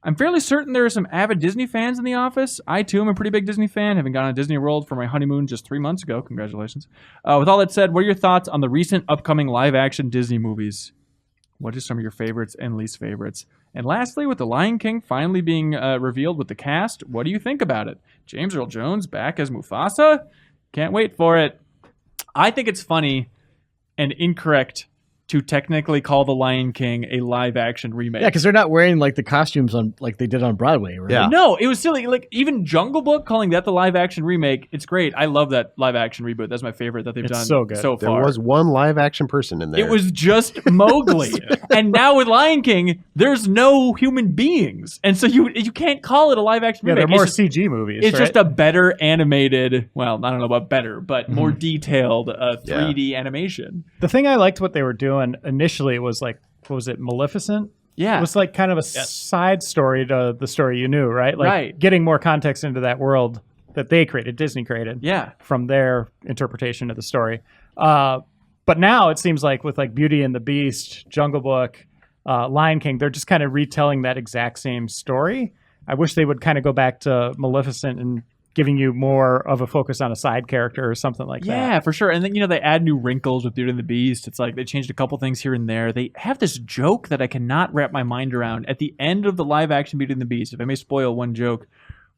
I'm fairly certain there are some avid Disney fans in the office. I, too, am a pretty big Disney fan, having gone on Disney World for my honeymoon just 3 months ago. Congratulations. With all that said, what are your thoughts on the recent upcoming live-action Disney movies? What are some of your favorites and least favorites? And lastly, with The Lion King finally being revealed with the cast, what do you think about it? James Earl Jones back as Mufasa? Can't wait for it. I think it's funny and incorrect to technically call The Lion King a live action remake. Yeah, because they're not wearing like the costumes on like they did on Broadway, right? Yeah. No, it was silly. Like even Jungle Book, calling that the live action remake, it's great. I love that live action reboot. That's my favorite that they've It's done so good. so There far. was one live action person in there. It was just Mowgli. And now with Lion King, there's no human beings. And so you can't call it a live action Yeah, remake. they're more It's just, CG movies. it's right? just a better animated, well, I don't know about better, but more detailed 3D animation. The thing I liked what they were doing initially was like, what was it, Maleficent? Yeah. It was like kind of a side story to the story you knew, right? Like Right. getting more context into that world that they created, Disney created, Yeah. from their interpretation of the story. But now it seems like with like Beauty and the Beast, Jungle Book, Lion King, they're just kind of retelling that exact same story. I wish they would kind of go back to Maleficent and giving you more of a focus on a side character or something like that. Yeah, for sure. And then, they add new wrinkles with Beauty and the Beast. It's like they changed a couple things here and there. They have this joke that I cannot wrap my mind around at the end of the live action Beauty and the Beast, if I may spoil one joke,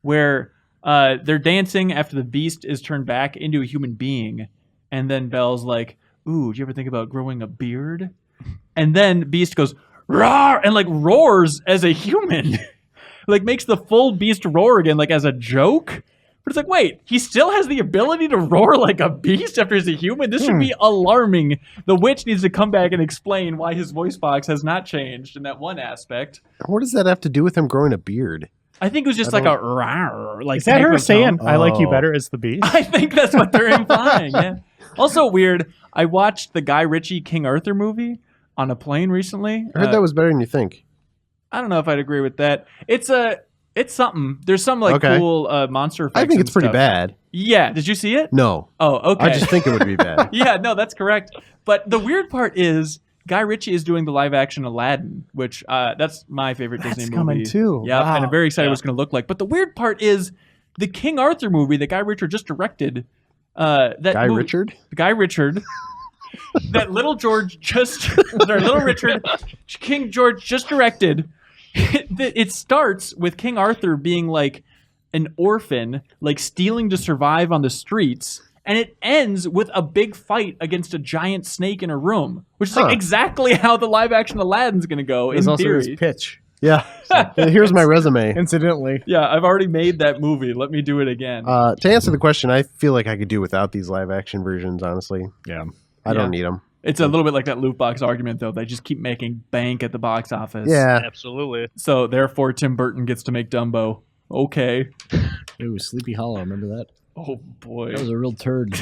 where they're dancing after the Beast is turned back into a human being. And then Belle's like, ooh, do you ever think about growing a beard? And then Beast goes, roar, and like roars as a human. Like makes the full Beast roar again, like as a joke. But it's like, wait, he still has the ability to roar like a beast after he's a human? This should be alarming. The witch needs to come back and explain why his voice box has not changed in that one aspect. What does that have to do with him growing a beard? I think it was just like a rawr. Like Is that her microtone. saying, I like you Oh. better as the Beast? I think that's what they're implying, yeah. Also weird, I watched the Guy Ritchie King Arthur movie on a plane recently. I heard that was better than you think. I don't know if I'd agree with that. It's something. There's some like Okay. cool monster effects I think and it's pretty stuff. bad. Yeah, did you see it? No. Oh, okay. I just think it would be bad. Yeah, no, that's correct. But the weird part is Guy Ritchie is doing the live action Aladdin, which that's my favorite That's Disney coming movie. too. Yeah, and I'm Wow. very excited what it's going to look like. But the weird part is the King Arthur movie that Guy Ritchie just directed. That Guy movie- Richard? Guy Richard. That Little Richard, King George just directed. It starts with King Arthur being like an orphan, like stealing to survive on the streets, and it ends with a big fight against a giant snake in a room, which is like Huh. exactly how the live action Aladdin's going to go There's in also theory. his pitch. Yeah. Here's my resume. Incidentally, Yeah, I've already made that movie. Let me do it again. To answer the question, I feel like I could do without these live action versions, honestly. yeah. I Yeah. don't need them. It's a little bit like that loot box argument, though. They just keep making bank at the box office. Yeah. Absolutely. So therefore, Tim Burton gets to make Dumbo. Okay. Ooh, Sleepy Hollow. Remember that? Oh boy. That was a real turd.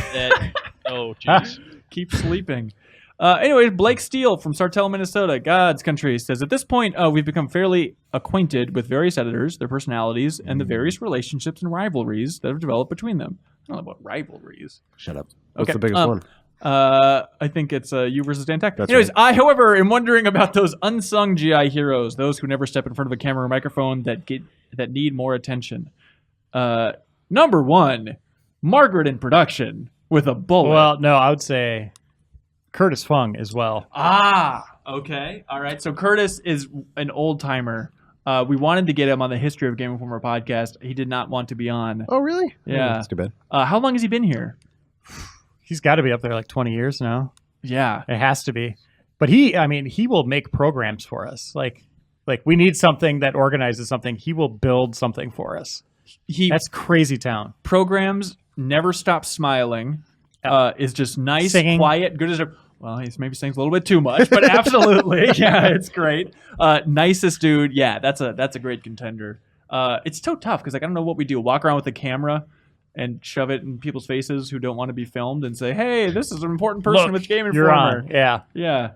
Oh, jeez. Keep sleeping. Anyways, Blake Steele from Sartell, Minnesota, God's Country, says, at this point, we've become fairly acquainted with various editors, their personalities, and the various relationships and rivalries that have developed between them. I don't know about rivalries. Shut up. What's Okay, the biggest one? I think it's you versus Dan Tech. That's Anyways, right. I, however, am wondering about those unsung GI heroes, those who never step in front of a camera or microphone that need more attention. Number one, Margaret in production with a bullet. Well, no, I would say Curtis Fung as well. Okay. All right. So Curtis is an old timer. We wanted to get him on the History of Game Informer podcast. He did not want to be on. Oh, really? Yeah. That's too bad. How long has he been here? He's got to be up there like 20 years now. Yeah. It has to be. But he will make programs for us. Like we need something that organizes something. He will build something for us. That's crazy town. Programs, never stop smiling, is just nice, Singing. quiet, good as a... Well, he maybe sings a little bit too much, but absolutely. Yeah, it's great. Nicest dude. Yeah, that's a great contender. It's so tough because I don't know what we do. Walk around with a camera and shove it in people's faces who don't want to be filmed and say, hey, this is an important person Look, with Game you're Informer. on. Yeah. Yeah.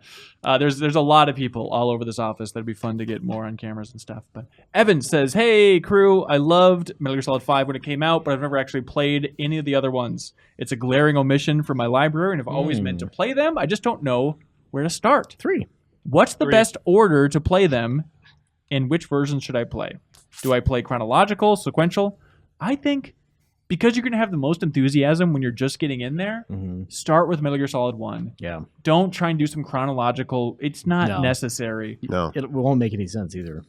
There's a lot of people all over this office that'd be fun to get more on cameras and stuff. But Evan says, hey, crew, I loved Metal Gear Solid 5 when it came out, but I've never actually played any of the other ones. It's a glaring omission from my library, and I've always meant to play them. I just don't know where to start. 3. What's the 3. best order to play them, and which version should I play? Do I play chronological, sequential? I think because you're going to have the most enthusiasm when you're just getting in there, start with Metal Gear Solid 1. Yeah. Don't try and do some chronological. It's not No. necessary. No. It won't make any sense either.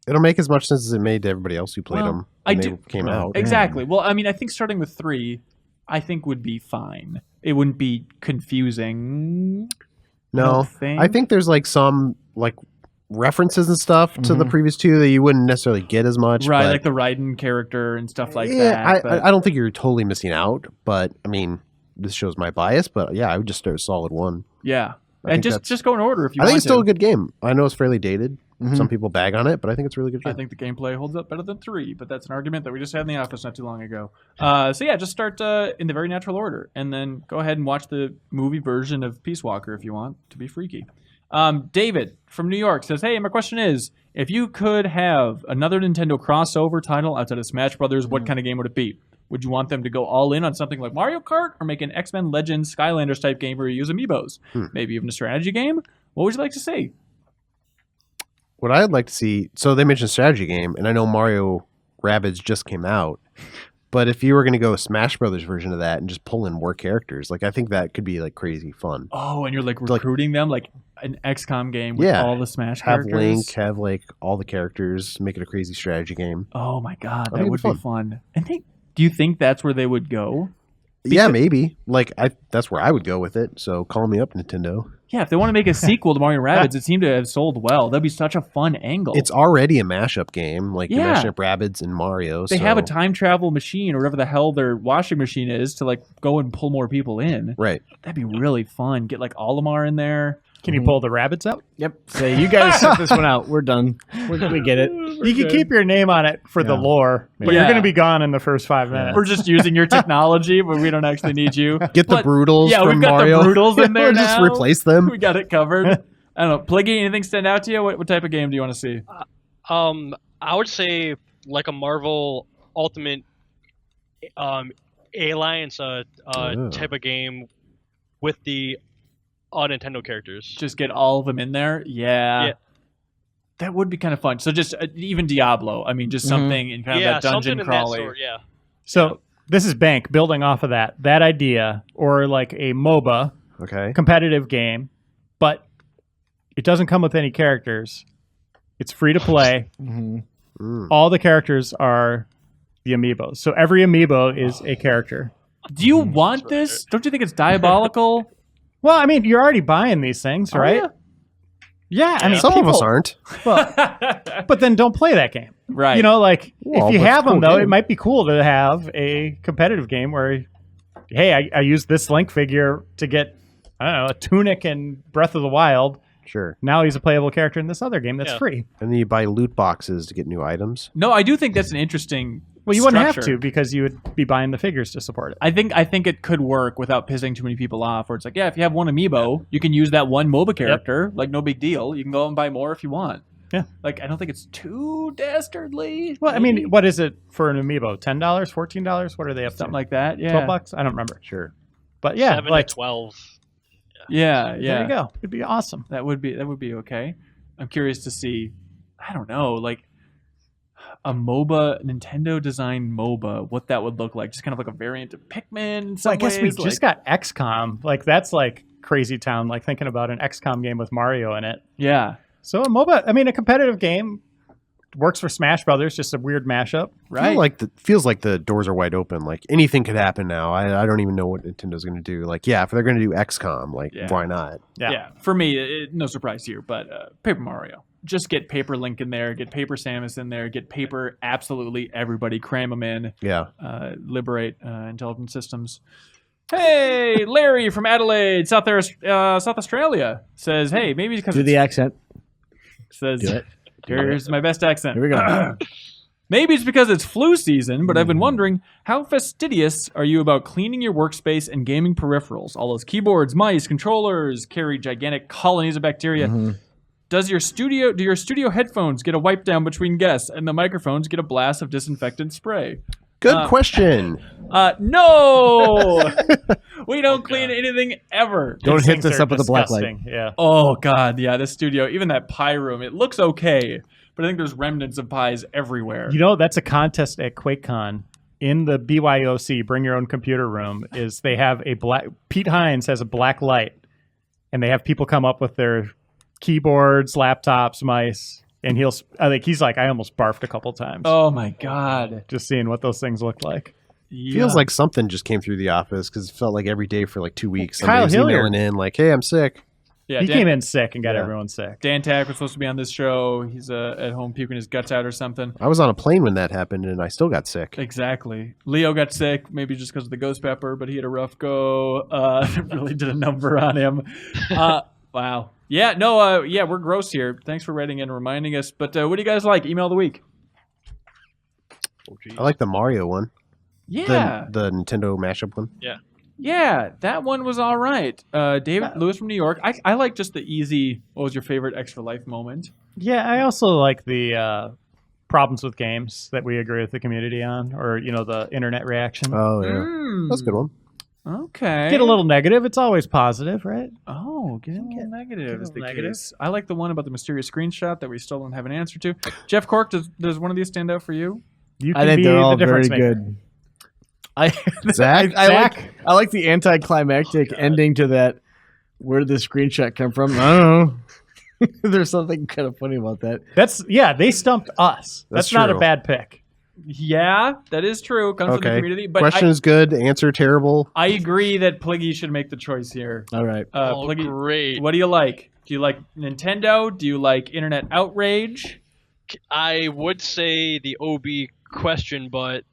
It'll make as much sense as it made to everybody else who played Well, them I when do- they came out. Exactly. Well, I mean, I think starting with 3, I think would be fine. It wouldn't be confusing. No, I think there's like some like references and stuff to the previous two that you wouldn't necessarily get as much. Right, but, like the Raiden character and stuff like yeah, that. I don't think you're totally missing out. But I mean, this shows my bias. But yeah, I would just start a solid 1. Yeah. I And think just go in order if you I want think it's still to. a good game. I know it's fairly dated. Some people bag on it, but I think it's a really good game. I think the gameplay holds up better than 3, but that's an argument that we just had in the office not too long ago. So yeah, just start in the very natural order, and then go ahead and watch the movie version of Peace Walker if you want to be freaky. David from New York says, hey, my question is, if you could have another Nintendo crossover title outside of Smash Brothers, what kind of game would it be? Would you want them to go all in on something like Mario Kart, or make an X-Men Legends Skylanders type game where you use amiibos? Maybe even a strategy game? What would you like to see? What I'd like to see, so they mentioned strategy game, and I know Mario Rabbids just came out, but if you were going to go a Smash Brothers version of that and just pull in more characters, like I think that could be like crazy fun. Oh, and you're like recruiting them like an XCOM game with Yeah. all the Smash Have characters? Link, have like all the characters, make it a crazy strategy game. Oh my god, I that think would it'd be be fun. And do you think that's where they would go? Yeah, maybe. Like that's where I would go with it. So call me up, Nintendo. Yeah, if they want to make a sequel to Mario Rabbids, it seemed to have sold well. That'd be such a fun angle. It's already a mashup game, like you're Yeah. mashing up Rabbids and Mario. They have a time travel machine or whatever the hell their washing machine is to like go and pull more people in. Right. That'd be really fun. Get like Olimar in there. Can you pull the rabbits out? Yep. Say, you guys set this one out. We're done. We get it. You can keep your name on it for the lore, but Yeah. you're going to be gone in the first 5 minutes. We're just using your technology, but we don't actually need you. Get the But- Brutals Yeah, from we've got Mario. the Brutals in there Just now. replace them. We got it covered. I don't know. Pliggy, anything stand out to you? What type of game do you want to see? I would say like a Marvel Ultimate Alliance type of game with the Nintendo characters. Just get all of them in there? Yeah. That would be kind of fun. So just even Diablo. I mean, just something in kind of that dungeon something in crawly. that sort, yeah. So this is Bank building off of that idea, or like a MOBA Okay. competitive game, but it doesn't come with any characters. It's free to play. All the characters are the amiibos. So every amiibo is a character. Do you want this? Don't you think it's diabolical? Well, I mean, you're already buying these things, right? Yeah, I mean, Some of us people- aren't. But then don't play that game. Right. You know, like Well, if you but it's have a cool them, though, game. it might be cool to have a competitive game where, hey, I used this Link figure to get, I don't know, a tunic in Breath of the Wild. Sure. Now he's a playable character in this other game that's Yeah. free. And then you buy loot boxes to get new items. No, I do think that's an interesting Well, you wouldn't have structure. to because you would be buying the figures to support it. I think it could work without pissing too many people off. Where it's like, yeah, if you have one amiibo, you can use that one MOBA character. Like, no big deal. You can go and buy more if you want. Yeah. Like, I don't think it's too dastardly. Well, I maybe. mean, what is it for an amiibo? $10, $14? What are they up something to? like that. Yeah. $12? I don't remember. Sure. But yeah, 7 like to 12. Yeah. there you go. It'd be awesome. That would be okay. I'm curious to see. I don't know, like a MOBA, Nintendo designed MOBA, what that would look like. Just kind of like a variant of Pikmin. In some I guess we ways, just got XCOM. Like that's like crazy town. Like thinking about an XCOM game with Mario in it. yeah. So a MOBA, I mean, a competitive game works for Smash Brothers. Just a weird mashup. Right. Feels like the doors are wide open. Like anything could happen now. I don't even know what Nintendo's going to do. Like, yeah, if they're going to do XCOM, like Yeah. why not? Yeah. For me, no surprise here, but Paper Mario. Just get Paper Link in there, get Paper Samus in there, get Paper absolutely everybody, cram them in, Yeah. liberate intelligent systems. Hey, Larry from Adelaide, South Australia says, hey, maybe because Do the accent. says, Do it. here's my best accent. Here we go. Maybe it's because it's flu season, but I've been wondering, how fastidious are you about cleaning your workspace and gaming peripherals? All those keyboards, mice, controllers carry gigantic colonies of bacteria. Do your studio headphones get a wipe down between guests, and the microphones get a blast of disinfectant spray? Good question. No, we don't clean anything ever. Don't These hit things this are up with a black light. disgusting. Yeah. Oh God, yeah, this studio, even that pie room, it looks okay, but I think there's remnants of pies everywhere. You know, that's a contest at QuakeCon in the BYOC, Bring Your Own Computer Room, is they have a black, Pete Hines has a black light, and they have people come up with their keyboards, laptops, mice, and he's like, I almost barfed a couple times. Oh my God. Just seeing what those things look like. Feels like something just came through the office because it felt like every day for like 2 weeks. Kyle Somebody's Hilliard. emailing in like, hey, I'm sick. Yeah, He came in sick and got Yeah. everyone sick. Dan Tack was supposed to be on this show. He's at home puking his guts out or something. I was on a plane when that happened, and I still got sick. Exactly. Leo got sick, maybe just because of the ghost pepper, but he had a rough go. Really did a number on him. Wow. Yeah, no, we're gross here. Thanks for writing in and reminding us. But what do you guys like? Email of the week. I like the Mario one. Yeah. The Nintendo mashup one. Yeah, that one was all right. David Lewis from New York. I like just the easy, what was your favorite Extra Life moment? Yeah, I also like the problems with games that we agree with the community on, or the internet reaction. Oh yeah, that's a good one. Okay. Get a little negative. It's always positive, right? Oh, get a little negative is the negative. case. I like the one about the mysterious screenshot that we still don't have an answer to. Jeff Cork, does one of these stand out for you? You I can think be they're all the very difference maker. good. I Zach? I like the anticlimactic ending to that. Where did the screenshot come from? I don't know. There's something kind of funny about that. They stumped us. That's not a true. bad pick. Yeah, that is true. Comes from the Okay. community. But Question is good. Answer terrible. I agree that Pligge should make the choice here. All right. Pligge, Great. what do you like? Do you like Nintendo? Do you like internet outrage? I would say the OB question, but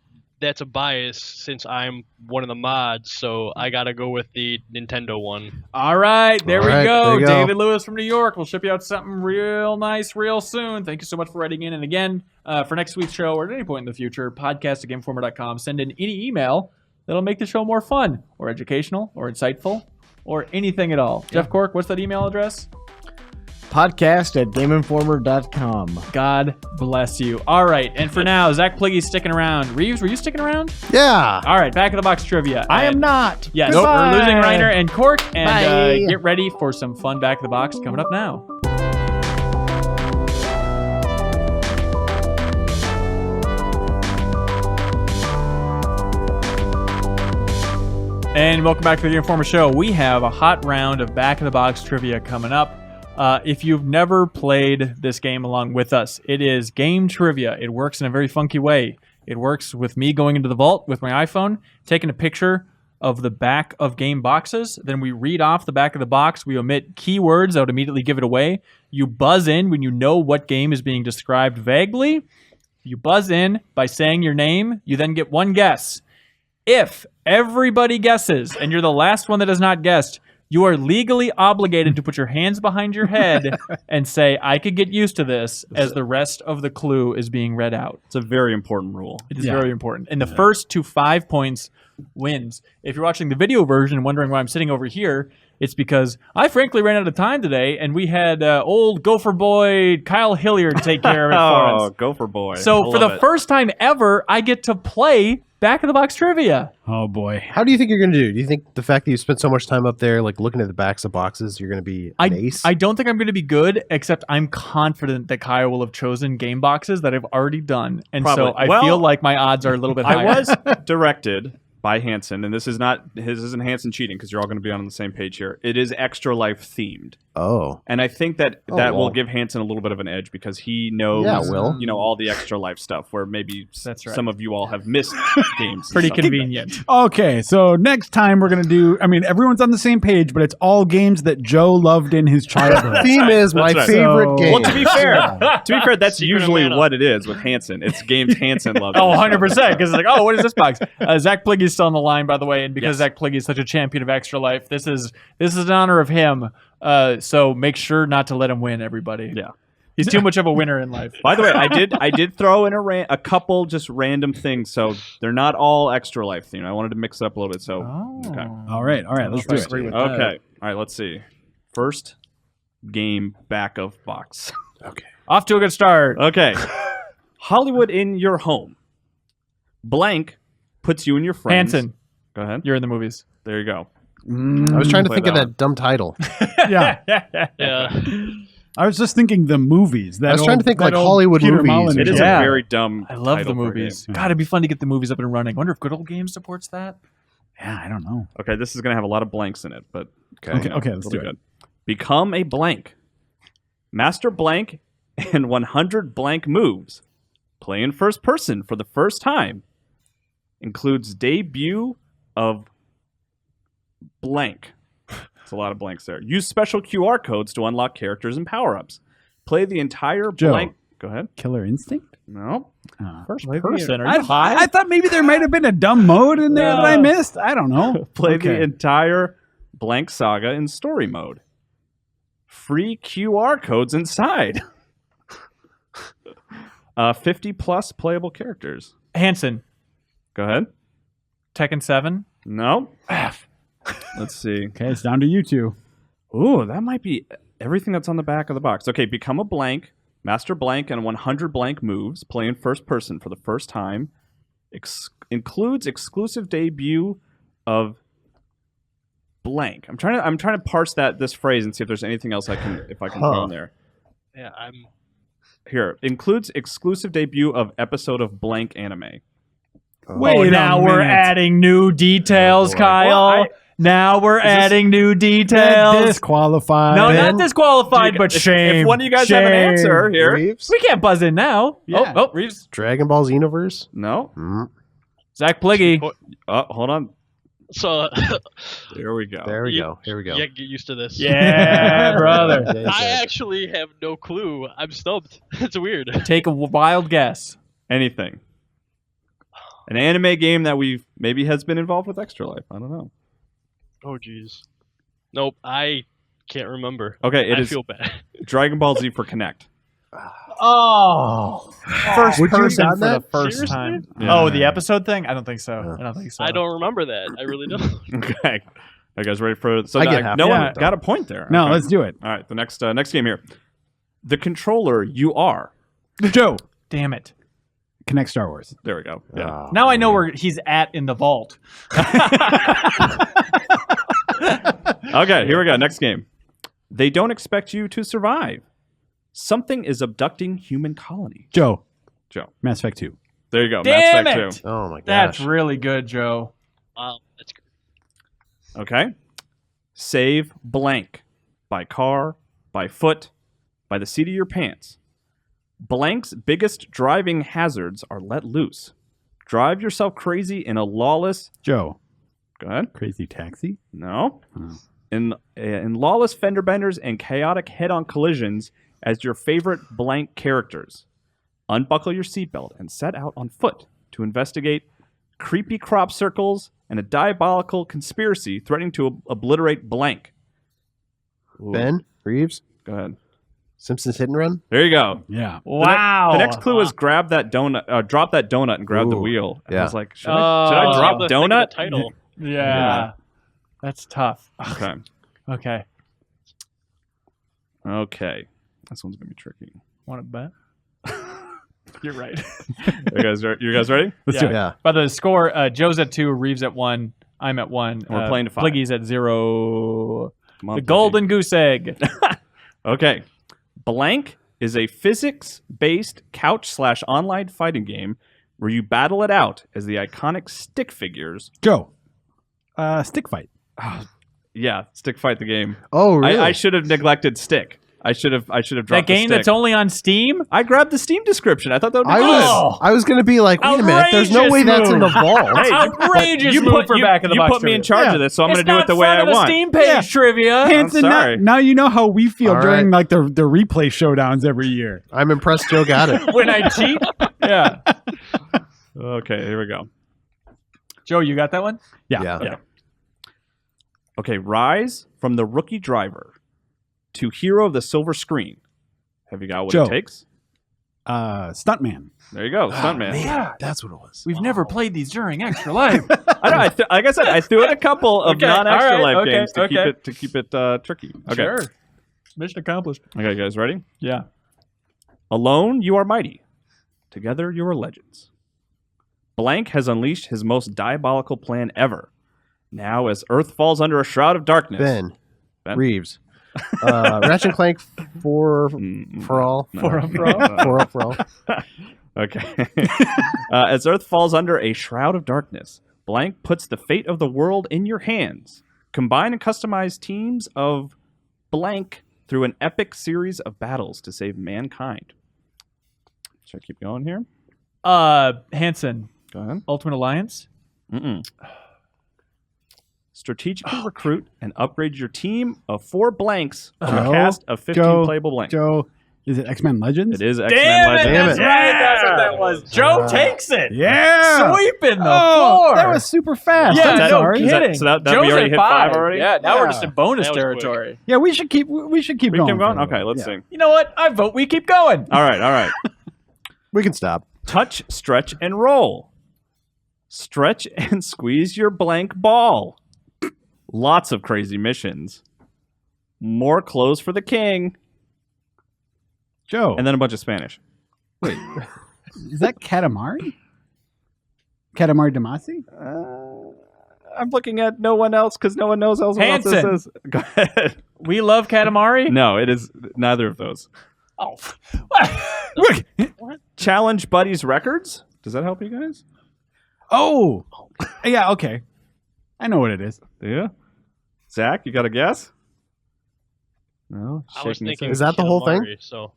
that's a bias since I'm one of the mods, so I gotta go with the Nintendo one. All right, there All we right, go. there you go. David Lewis from New York. We'll ship you out something real nice real soon. Thank you so much for writing in. And again, for next week's show or at any point in the future, podcast@gameformer.com. Send in any email that'll make the show more fun or educational or insightful or anything at all. Jeff Cork, what's that email address? Podcast@GameInformer.com. God bless you. All right, and for now, Zach Pligge's sticking around. Reeves, were you sticking around? Yeah. All right, back of the box trivia. I am And- not. Yes, Goodbye. we're losing Reiner and Cork, and Bye. get ready for some fun back of the box coming up now. And welcome back to the Game Informer Show. We have a hot round of back of the box trivia coming up. If you've never played this game along with us, it is game trivia. It works in a very funky way. It works with me going into the vault with my iPhone, taking a picture of the back of game boxes. Then we read off the back of the box. We omit keywords that would immediately give it away. You buzz in when you know what game is being described vaguely. You buzz in by saying your name. You then get one guess. If everybody guesses and you're the last one that has not guessed, you are legally obligated to put your hands behind your head and say, I could get used to this as the rest of the clue is being read out. It's a very important rule. It is very important. And the first to 5 points wins. If you're watching the video version and wondering why I'm sitting over here, it's because I frankly ran out of time today and we had old Gopher Boy Kyle Hilliard take care of it for us. Gopher boy. So for the first time ever, I get to play back of the box trivia. Oh boy. How do you think you're going to do? Do you think the fact that you spent so much time up there, like looking at the backs of boxes, you're going to be an ace? I don't think I'm going to be good, except I'm confident that Kyle will have chosen game boxes that I've already done. And so Probably. I Well, feel like my odds are a little bit higher. I was directed by Hanson, and this isn't Hanson cheating because you're all going to be on the same page here. It is Extra Life themed. Oh. And I think that Oh, that will well. give Hanson a little bit of an edge because he knows, Yeah, Will. all the Extra Life stuff where maybe That's right. some of you all have missed games. and Pretty stuff. convenient. Okay, so next time we're going to do, everyone's on the same page, but it's all games that Joe loved in his childhood. Theme is my That's right. favorite So- game. Well, to be fair, that's Secret of usually Mana. what it is with Hanson. It's games Hanson loves. Oh, 100%. Because it's like, oh, what is this box? Zach Pligge is still on the line, by the way. And because Yes. Zach Pligge is such a champion of Extra Life, this is in honor of him. So make sure not to let him win, everybody. Yeah. He's too much of a winner in life. By the way, I did throw in a couple just random things, so they're not all Extra Life themed. I wanted to mix it up a little bit. So okay. All right, let's do it. With that. Okay. All right, let's see. First game back of box. Okay. Off to a good start. Okay. Hollywood in your home. Blank puts you and your friends. Hanson, Go ahead. you're in the movies. There you go. I was trying to Play think of that that dumb title. Yeah, Yeah. I was just thinking the movies. I was trying to think like Hollywood Peter movies. Mullen It is Yeah. a very dumb I love the title for a movies. game. God, it'd be fun to get the movies up and running. Wonder if Good Old Games supports that. Yeah, I don't know. Okay, this is going to have a lot of blanks in it, but Okay, let's it'll do be it. good. Become a blank. Master blank and 100 blank moves. Play in first person for the first time. Includes debut of blank. It's a lot of blanks there. Use special QR codes to unlock characters and power-ups. Play the entire Joe. blank. Go ahead. Killer Instinct? No. First Maybe person. Are I, you high? I thought maybe there might have been a dumb mode in there that I missed. I don't know. Play Okay. the entire blank saga in story mode. Free QR codes inside. 50 plus playable characters. Hanson. Go ahead. Tekken 7. No. Let's see. Okay, it's down to you two. Ooh, that might be everything that's on the back of the box. Okay, become a blank, master blank, and 100 blank moves. Play in first person for the first time. Includes exclusive debut of blank. I'm trying to parse this phrase and see if there's anything else I can throw in there. Yeah, I'm. Here, includes exclusive debut of episode of blank anime. Wait, now we're adding new details, Kyle. Now we're adding new details. Disqualified. No, Ben? not disqualified, but shame. If one of you guys have an Shame. answer here. Reeves? We can't buzz in now. Yeah. Oh, Reeves. Dragon Ball Xenoverse? No. Zach Pligge. Oh, hold on. So There we go. There we You- go. Here we go. yeah, get used to this. Yeah, brother. Yeah, I yeah. actually have no clue. I'm stumped. It's weird. Take a wild guess. Anything. An anime game that maybe has been involved with Extra Life. I don't know. Oh jeez. Nope, I can't remember. Okay, it I is feel bad. Dragon Ball Z for Connect. Oh. First Would you have person done for the that? first Seriously? time. Yeah. Oh, the episode thing? I don't think so. I don't think so. I don't remember that. I really don't. Okay. Are you guys ready for So I get no half no point, one got a point there. No, Okay. let's do it. All right, the next game here. The controller you are. Joe, Damn it. Connect Star Wars. There we go. Yeah. Now I know where he's at in the vault. Okay, here we go. Next game. They don't expect you to survive. Something is abducting human colony. Joe. Joe. Mass Effect 2. There you go. Damn Mass it! Effect 2. Oh my gosh. That's really good, Joe. Wow, that's good. Okay. Save blank. By car, by foot, by the seat of your pants. Blank's biggest driving hazards are let loose. Drive yourself crazy in a lawless... Joe. Go ahead. Crazy Taxi. No. Oh. In lawless fender benders and chaotic head-on collisions as your favorite blank characters. Unbuckle your seatbelt and set out on foot to investigate creepy crop circles and a diabolical conspiracy threatening to obliterate blank. Ooh. Ben? Reeves? Go ahead. Simpsons Hit and Run? There you go. Yeah. Wow. The next clue is drop that donut and grab the Ooh, wheel. And I yeah. was like, should I drop Think of the donut? title. Yeah. That's tough. Okay. Okay. Okay. This one's gonna be tricky. Want to bet? You're right. You guys ready? Let's do it. Yeah. By the score, Joe's at 2, Reeves at 1, I'm at 1. We're playing to 5. Pliggy's at 0. Come on, The Pliggy. golden goose egg. Okay. Blank is a physics-based couch/online fighting game where you battle it out as the iconic stick figures. Joe. Stick Fight. Yeah, stick fight the game. Oh, really? I should have neglected stick. I should have dropped That game the that's stick. only on Steam? I grabbed the Steam description. I thought that would be I good. was going to be like, wait a minute. There's no Outrageous way that's in the move. vault. Outrageous you move put, for you, back of the you box put me in trivia. charge of this, so I'm going It's to do not it the way front I of the want. Steam page trivia. Hanson, sorry. now you know how we feel All during right. like the replay showdowns every year. I'm impressed Joe got it. When I cheat? Yeah. Okay, here we go. Joe, you got that one? Yeah. Okay, rise from the rookie driver to hero of the silver screen. Have you got what Joe. it takes? Stuntman. There you go, stuntman. Man, that's what it was. We've never played these during Extra Life. I know. Like I said, I threw in a couple of Okay, non-extra all right, life okay, games to okay. keep it tricky. Okay, Sure. Mission accomplished. okay, guys, ready? Yeah. Alone, you are mighty. Together, you are legends. Blank has unleashed his most diabolical plan ever. Now, as Earth falls under a shroud of darkness. Ben. Ben? Reeves. Ratchet and Clank for all. No. For all. Okay. As Earth falls under a shroud of darkness, Blank puts the fate of the world in your hands. Combine and customize teams of Blank through an epic series of battles to save mankind. Should I keep going here? Hanson, Go ahead. Ultimate Alliance? Mm-mm. strategically recruit and upgrade your team of 4 blanks to a Joe, cast of 15 Joe, playable blanks. Joe, is it X-Men Legends? It is X-Men Damn it! Legends. Damn That's it. right. That's what that was. Joe takes it. Yeah. Sweeping the Oh, floor. that was super fast. Yeah, I'm that- no sorry. is that- kidding. so that we Joe's already at hit 5 already? Yeah, now we're Yeah. just in bonus That was quick. territory. Yeah, we should keep We going. keep for going? a little Okay, let's bit. see. You know what? I vote we keep going. All right. We can stop. Touch, stretch, and roll. Stretch and squeeze your blank ball. Lots of crazy missions. More clothes for the king. Joe, And then a bunch of Spanish. is that Katamari? Katamari Damacy? I'm looking at no one else because no one knows else what Hanson. this is. Go ahead. We love Katamari. No, it is neither of those. Oh. Challenge Buddies Records. Does that help you guys? Oh, yeah. Okay, I know what it is. Yeah. Zach, you got a guess? No. I was shaking his thinking head. Is that the whole thing? Katamari, So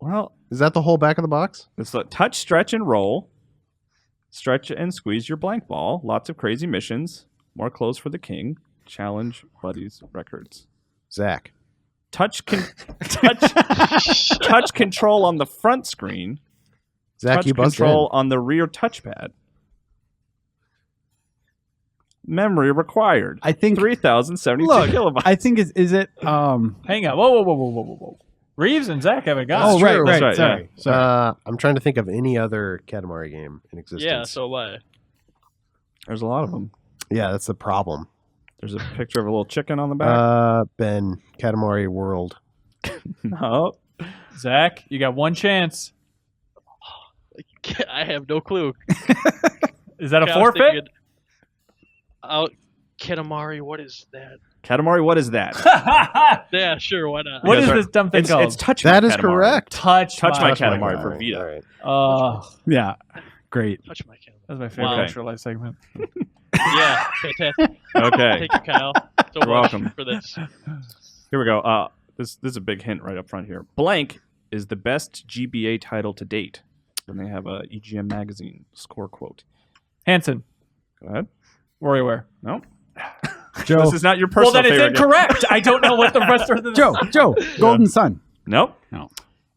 Well, Is that the whole back of the box? it's the touch, stretch, and roll. Stretch and squeeze your blank ball. Lots of crazy missions. More clothes for the king. Challenge Buddies Records. Zach. Touch control on the front screen. Zach, Touch you buzzed control on the rear touchpad. Memory required. I think. 3,072 Look, kilobytes. I think is it? Hang on. Whoa. Reeves and Zach haven't got Oh, it. right, true. right. That's right, Sorry. I'm trying to think of any other Katamari game in existence. yeah, so what? There's a lot of them. Yeah, that's the problem. There's a picture of a little chicken on the back. Ben, Katamari World. No. Zach, you got one chance. I have no clue. Is that a I was forfeit? thinking, Katamari, what is that? Katamari, what is that? Yeah, sure, why not? What You is guys this dumb thing It's called? Touch That My is Katamari. correct. Touch Touch My My Katamari All for right, Vita. all right. Oh, Yeah, great. Touch my camera. that's my favorite Wow. extra life segment. Yeah, fantastic. Okay. Thank you, Kyle. So You're much welcome. for this. Here we go. This is a big hint right up front here. Blank is the best GBA title to date. And they have a EGM magazine score quote. Hanson, Go ahead. WarioWare. No. Joe, This is not your Well, personal then it's favorite game. incorrect. I don't know what the rest of the Joe, Golden Sun. Nope. No.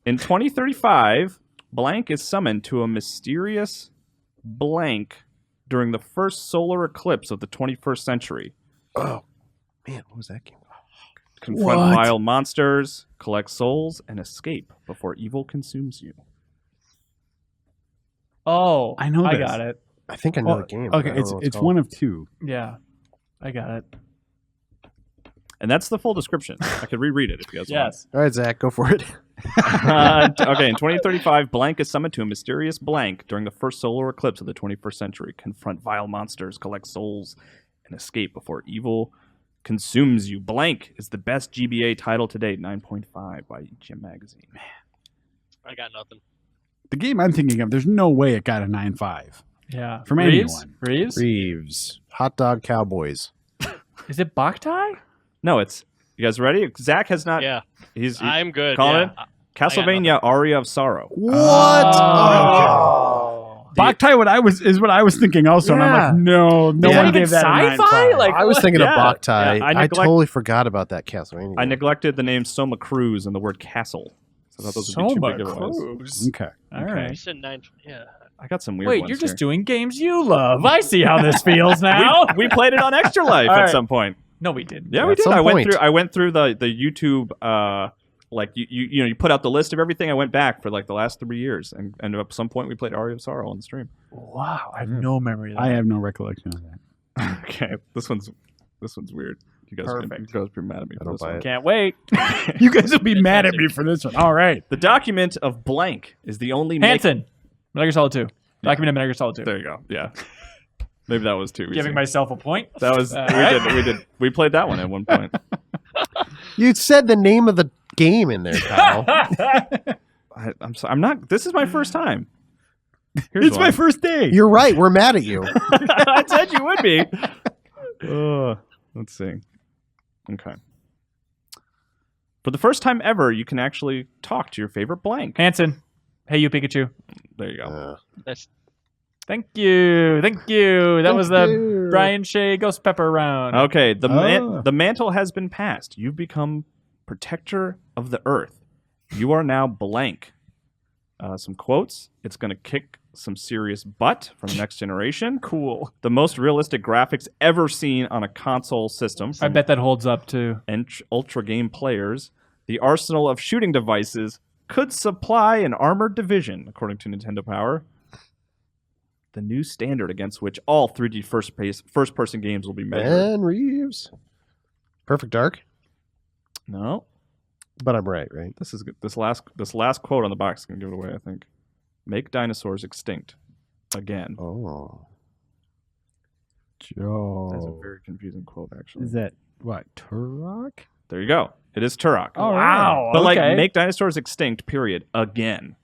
In 2035, blank is summoned to a mysterious blank during the first solar eclipse of the 21st century. Oh, man, what was that game? Confront What? vile monsters, collect souls, and escape before evil consumes you. Oh, I know I this. got it. I think I know Oh, the game. but I okay, don't know what it's called. one of two. Yeah, I got it. And that's the full description. I could reread it if you guys want. Yes. All right, Zach, go for it. Okay, in 2035, blank is summoned to a mysterious blank during the first solar eclipse of the 21st century. Confront vile monsters, collect souls, and escape before evil consumes you. Blank is the best GBA title to date, 9.5 by EGM Magazine. I got nothing. The game I'm thinking of, there's no way it got a 9.5 Yeah. from Reeves? anyone. Reeves? Reeves. Hot Dog Cowboys. Is it Boktai? No, it's... You guys ready? Zach has not... Yeah, He's I'm good. calling Yeah. it? Castlevania Aria of Sorrow. What? Oh. Boktai, what I was thinking also, and I'm Yeah. like, no Is that one even gave that a sci-fi? 9.5. Like, I was what? thinking Yeah, of Boktai. yeah, I I neglect- totally forgot about that Castlevania. I game. neglected the name Soma Cruz and the word castle. So I thought those would be too Soma big of a Cruz. Okay. All Okay. You right. said 9. Yeah. I got some weird Wait, ones you're just here. doing games you love. I see how this feels now. we played it on Extra Life All at right. some point. No, we didn't. Yeah, At we did. some I point. went through the YouTube like you put out the list of everything. I went back for like the last 3 years, and at some point we played Aria of Sorrow on the stream. Wow, I have no memory of that. I have no recollection of that. Okay, this one's weird. You guys are Perfect. pretty mad at me I for don't this buy one. it. Can't wait. You guys will be mad at me for this one. All right. The document of blank is the only Hanson, Metal Gear Solid 2. Document of Metal Gear Solid 2. There you go. Yeah, maybe that was too easy. Giving myself a point. That was we played that one at one point. You said the name of the game in there, pal. I'm sorry. I'm not. This is my first time. Here's It's my first day. You're right. We're mad at you. I said you would be. Let's see. Okay. For the first time ever, you can actually talk to your favorite blank. Hanson, hey you Pikachu. There you go. That's Thank you. That Thank was the you. Brian Shea Ghost Pepper round. Okay, Oh. the mantle has been passed. You've become protector of the earth. You are now blank. Some quotes. It's going to kick some serious butt from Next Generation. Cool. The most realistic graphics ever seen on a console system. I From bet that holds up too. Ultra game players. The arsenal of shooting devices could supply an armored division, according to Nintendo Power. The new standard against which all 3D first-person games will be measured. Ben Reeves. Perfect Dark. No, But I'm right? this is good. This last quote on the box is gonna give it away. I think. Make dinosaurs extinct again. Oh. That's a Joe. very confusing quote, actually. Is that what? Turok? There you go. It is Turok. Oh, Wow. But okay. like, make dinosaurs extinct. Period. Again.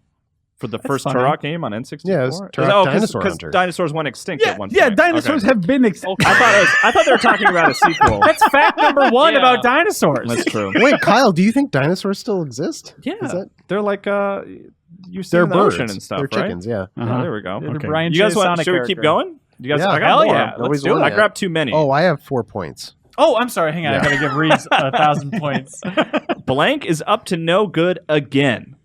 For the first funny. Turok game on N64. Yeah, it was Turok Dinosaur because Hunter. dinosaurs went extinct at one point. Yeah, dinosaurs Okay. have been extinct. I thought they were talking about a sequel. That's fact number one Yeah. about dinosaurs. That's true. Wait, Kyle, do you think dinosaurs still exist? Yeah, Is that- they're like you see They're in the birds. ocean and stuff, They're right? chickens, yeah. Yeah, there we go. The Okay. Brian You guys Shea want? Sonic Should we keep character. going? You guys? Yeah. I got Hell more. yeah, let's Nobody's do doing it. I that. grabbed too many. Oh, I have 4 points. Oh, I'm sorry. Hang on. I Yeah. gotta give Reeves 1,000 points. Blank is up to no good again,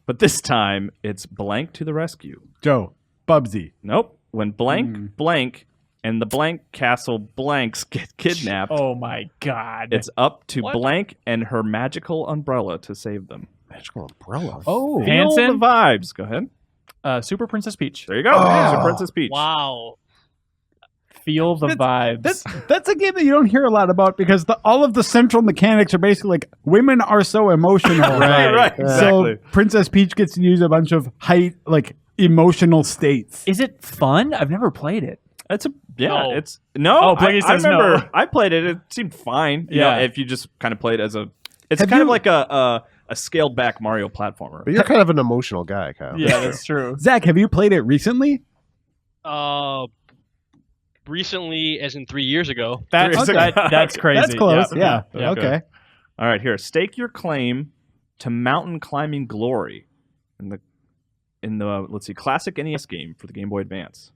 but this time it's blank to the rescue. Joe, Bubsy. Nope. When blank and the blank castle blanks get kidnapped, Oh my god. it's up to What? blank and her magical umbrella to save them. Magical umbrella. Oh, Feel Hanson? the vibes. Go ahead. Super Princess Peach. There you go. Oh. There's a Princess Peach. Wow. Feel the vibes. that's a game that you don't hear a lot about because all of the central mechanics are basically like women are so emotional. Right, Yeah. exactly. So Princess Peach gets to use a bunch of emotional states. Is it fun? I've never played it. It's No. it's no. Oh, Pliggy I says remember no. I played it. It seemed fine. You Yeah. know, if you just kind of played as a, it's Have kind of you- like a scaled back Mario platformer. But you're kind of an emotional guy, Kyle. Yeah, that's true. Zach, have you played it recently? Recently, as in 3 years ago. That's Okay. that's crazy. That's close. Yeah. Yeah. Okay. All right, here. Stake your claim to mountain climbing glory in the let's see, classic NES game for the Game Boy Advance.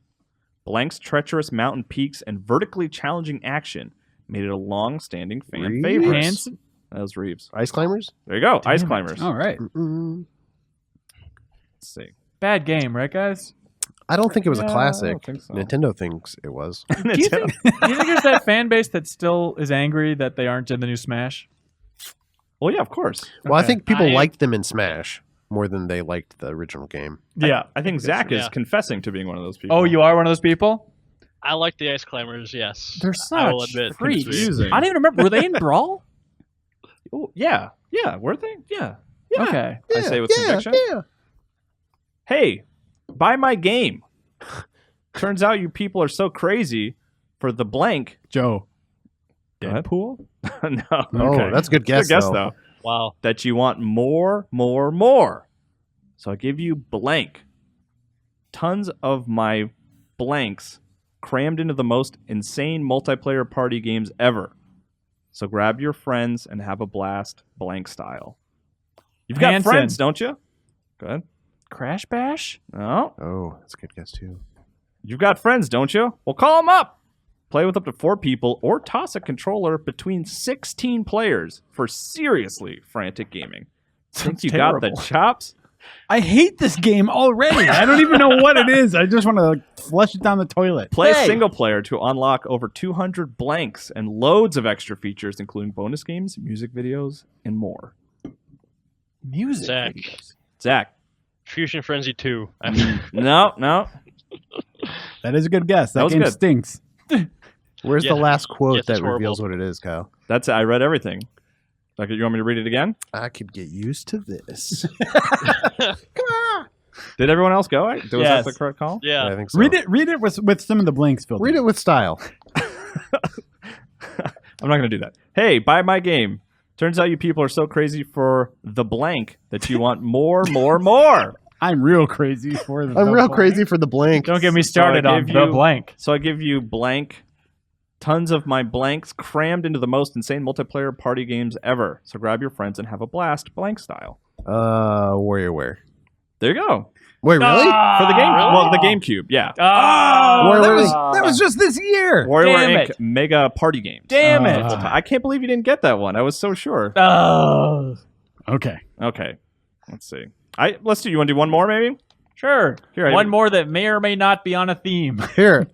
Blank's treacherous mountain peaks and vertically challenging action made it a long-standing fan Reeves? favorite. Hanson? That was Reeves. Ice climbers? There you go. Ice Damn it. climbers. All right. Mm-mm. Let's see. Bad game, right, guys? I don't think it was Yeah, a I classic. don't think so. Nintendo thinks it was. Do you think there's that fan base that still is angry that they aren't in the new Smash? Well, yeah, of course. Well, I think people I- liked them in Smash more than they liked the original game. Yeah. I think Zach is Yeah. confessing to being one of those people. Oh, you are one of those people? I like the ice climbers, yes. They're I will such admit. freaks. confusing. I don't even remember. Were they in Brawl? Oh, yeah. Yeah, were they? Yeah. Okay. I say with conviction. Yeah. Hey, buy my game. Turns out you people are so crazy for the blank. Joe. Go ahead. Deadpool? No. Oh, Okay. that's a good guess, Good guess, though. though. Wow. That you want more, more, more. So I give you blank. Tons of my blanks crammed into the most insane multiplayer party games ever. So grab your friends and have a blast, blank style. You've got Hanson. friends, don't you? Go ahead. Crash Bash? No. Oh, that's a good guess, too. You've got friends, don't you? Well, call them up. Play with up to 4 people or toss a controller between 16 players for seriously frantic gaming. Think you got the terrible. chops? I hate this game already. I don't even know what it is. I just want to flush it down the toilet. Play Hey. single player to unlock over 200 blanks and loads of extra features, including bonus games, music videos, and more. Music. Zach. videos. Zach. Fusion Frenzy 2. No. That is a good guess. That That, was game good. stinks. Where's Yeah. the last quote Yes, that it's horrible. reveals what it is, Kyle? That's I read everything. Okay, you want me to read it again? I could get used to this. Did everyone else go? Was Yes. that the correct call? Yeah. I think so. Read it with some of the blanks filled. Read it with style. I'm not going to do that. Hey, buy my game. Turns out you people are so crazy for the blank that you want more, more, more. I'm real crazy for the I'm real blank. crazy for the blank. Don't get me So I started on give the you- blank. So I give you blank, tons of my blanks crammed into the most insane multiplayer party games ever. So grab your friends and have a blast, blank style. WarioWare. There you go. Wait, really? For the game, Really? well, the GameCube, yeah. Oh, Warrior that was just this year. WarioWare Damn Inc. it. Mega Party Games. Damn it. I can't believe you didn't get that one. I was so sure. Oh. Okay. Okay, let's see. Let's do. You want to do one more, maybe? Sure. Here, One more that may or may not be on a theme. Here,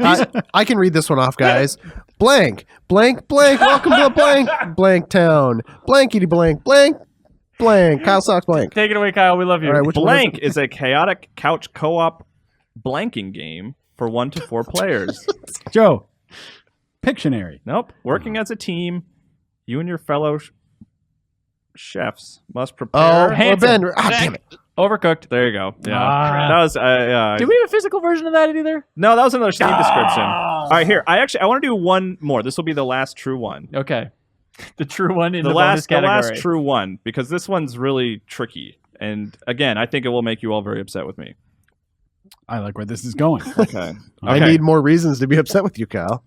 I can read this one off, guys. Blank, blank, blank. Welcome to the blank, blank town. Blankety blank, blank, blank. Kyle Sox blank. Take it away, Kyle. We love you. All right, which one Blank is a chaotic couch co-op blanking game for 1 to 4 players. Joe, Pictionary. Nope. Working as a team, you and your fellow chefs must prepare. Oh, Hanson. Ben. Ah, damn it. Overcooked. There you go. Yeah, Ah. that was. Yeah. Do we have a physical version of that either? No, that was another Steam description. All right, here. I want to do one more. This will be the last true one. Okay. The true one in the, bonus last category. true one, because this one's really tricky. And again, I think it will make you all very upset with me. I like where this is going. Okay. I need more reasons to be upset with you, Kyle.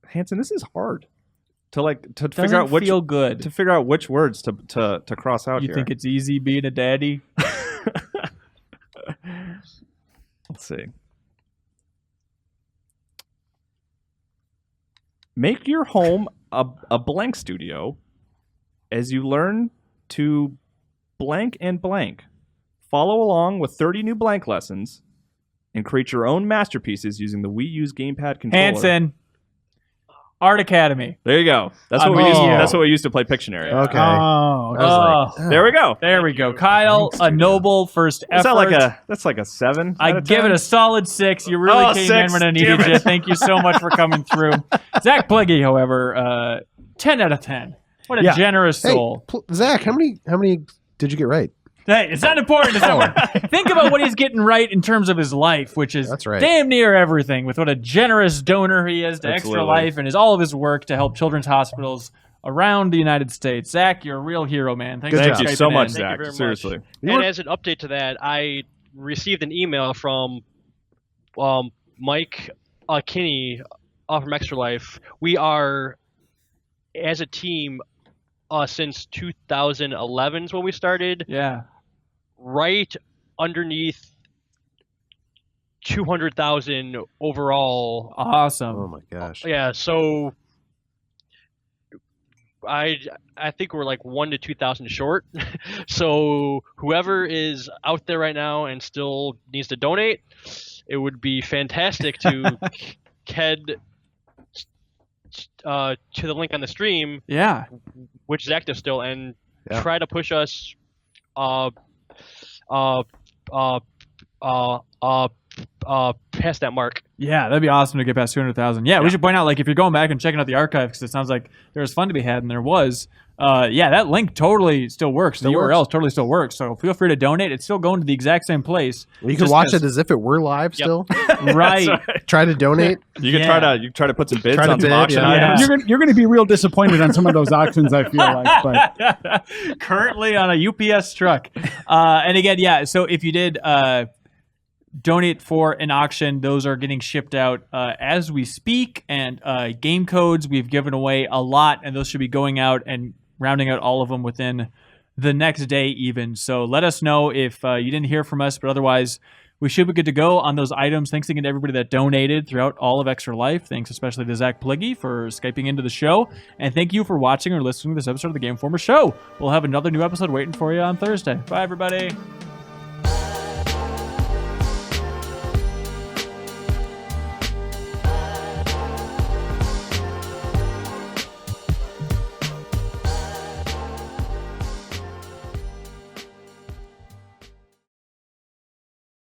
Hanson, this is hard to Doesn't figure out which feel good. to figure out which words to cross out You here. think it's easy being a daddy? Let's see. Make your home a blank studio as you learn to blank and blank. Follow along with 30 new blank lessons and create your own masterpieces using the Wii U's gamepad controller. Hanson. Art Academy. There you go. That's I'm what we used. with you. That's what we used to play Pictionary. Okay. Oh, okay. Oh, There we go. there we go. Kyle, a noble first effort. Is that that's like a 7? I out of give 10? it a solid 6. You really Oh, came 6. in when I needed Damn you. it. Thank you so much for coming through. Zach Pligge, however, 10 out of 10. What a Yeah. generous Hey, soul. Zach, how many did you get right? Hey, it's not important. It's not Think about what he's getting right in terms of his life, which is That's right. damn near everything, with what a generous donor he is to Extra Absolutely. Life and all of his work to help children's hospitals around the United States. Zach, you're a real hero, man. Thanks Good for job. Thank you Skyping so in. much, Thank you Zach. very much. Seriously. And as an update to that, I received an email from Mike Kinney from Extra Life. We are, as a team, since 2011 is when we started, Yeah. right underneath 200,000 overall. Awesome. Oh my gosh. Yeah, so I think we're like 1 to 2,000 short. So whoever is out there right now and still needs to donate, it would be fantastic to head to the link on the stream, Yeah. which is active still, and Yeah. try to push us past that mark. Yeah, that'd be awesome to get past 200,000. Yeah, we should point out, like, if you're going back and checking out the archive, because it sounds like there was fun to be had, and there was. Yeah, that link totally still works. The URL totally still works. So feel free to donate. It's still going to the exact same place. You can Just watch 'cause- it as if it were live still. Right. Try to donate. You can Yeah. try to put some bids Try to on some bid, auction yeah. items. You're gonna be real disappointed on some of those auctions, I feel like. But Currently on a UPS truck. And again, yeah, so if you did donate for an auction, those are getting shipped out as we speak. And game codes, we've given away a lot, and those should be going out and rounding out all of them within the next day even. So let us know if you didn't hear from us, but otherwise we should be good to go on those items. Thanks again to everybody that donated throughout all of Extra Life. Thanks especially to Zach Pligge for Skyping into the show. And thank you for watching or listening to this episode of the Game Informer Show. We'll have another new episode waiting for you on Thursday. Bye, everybody.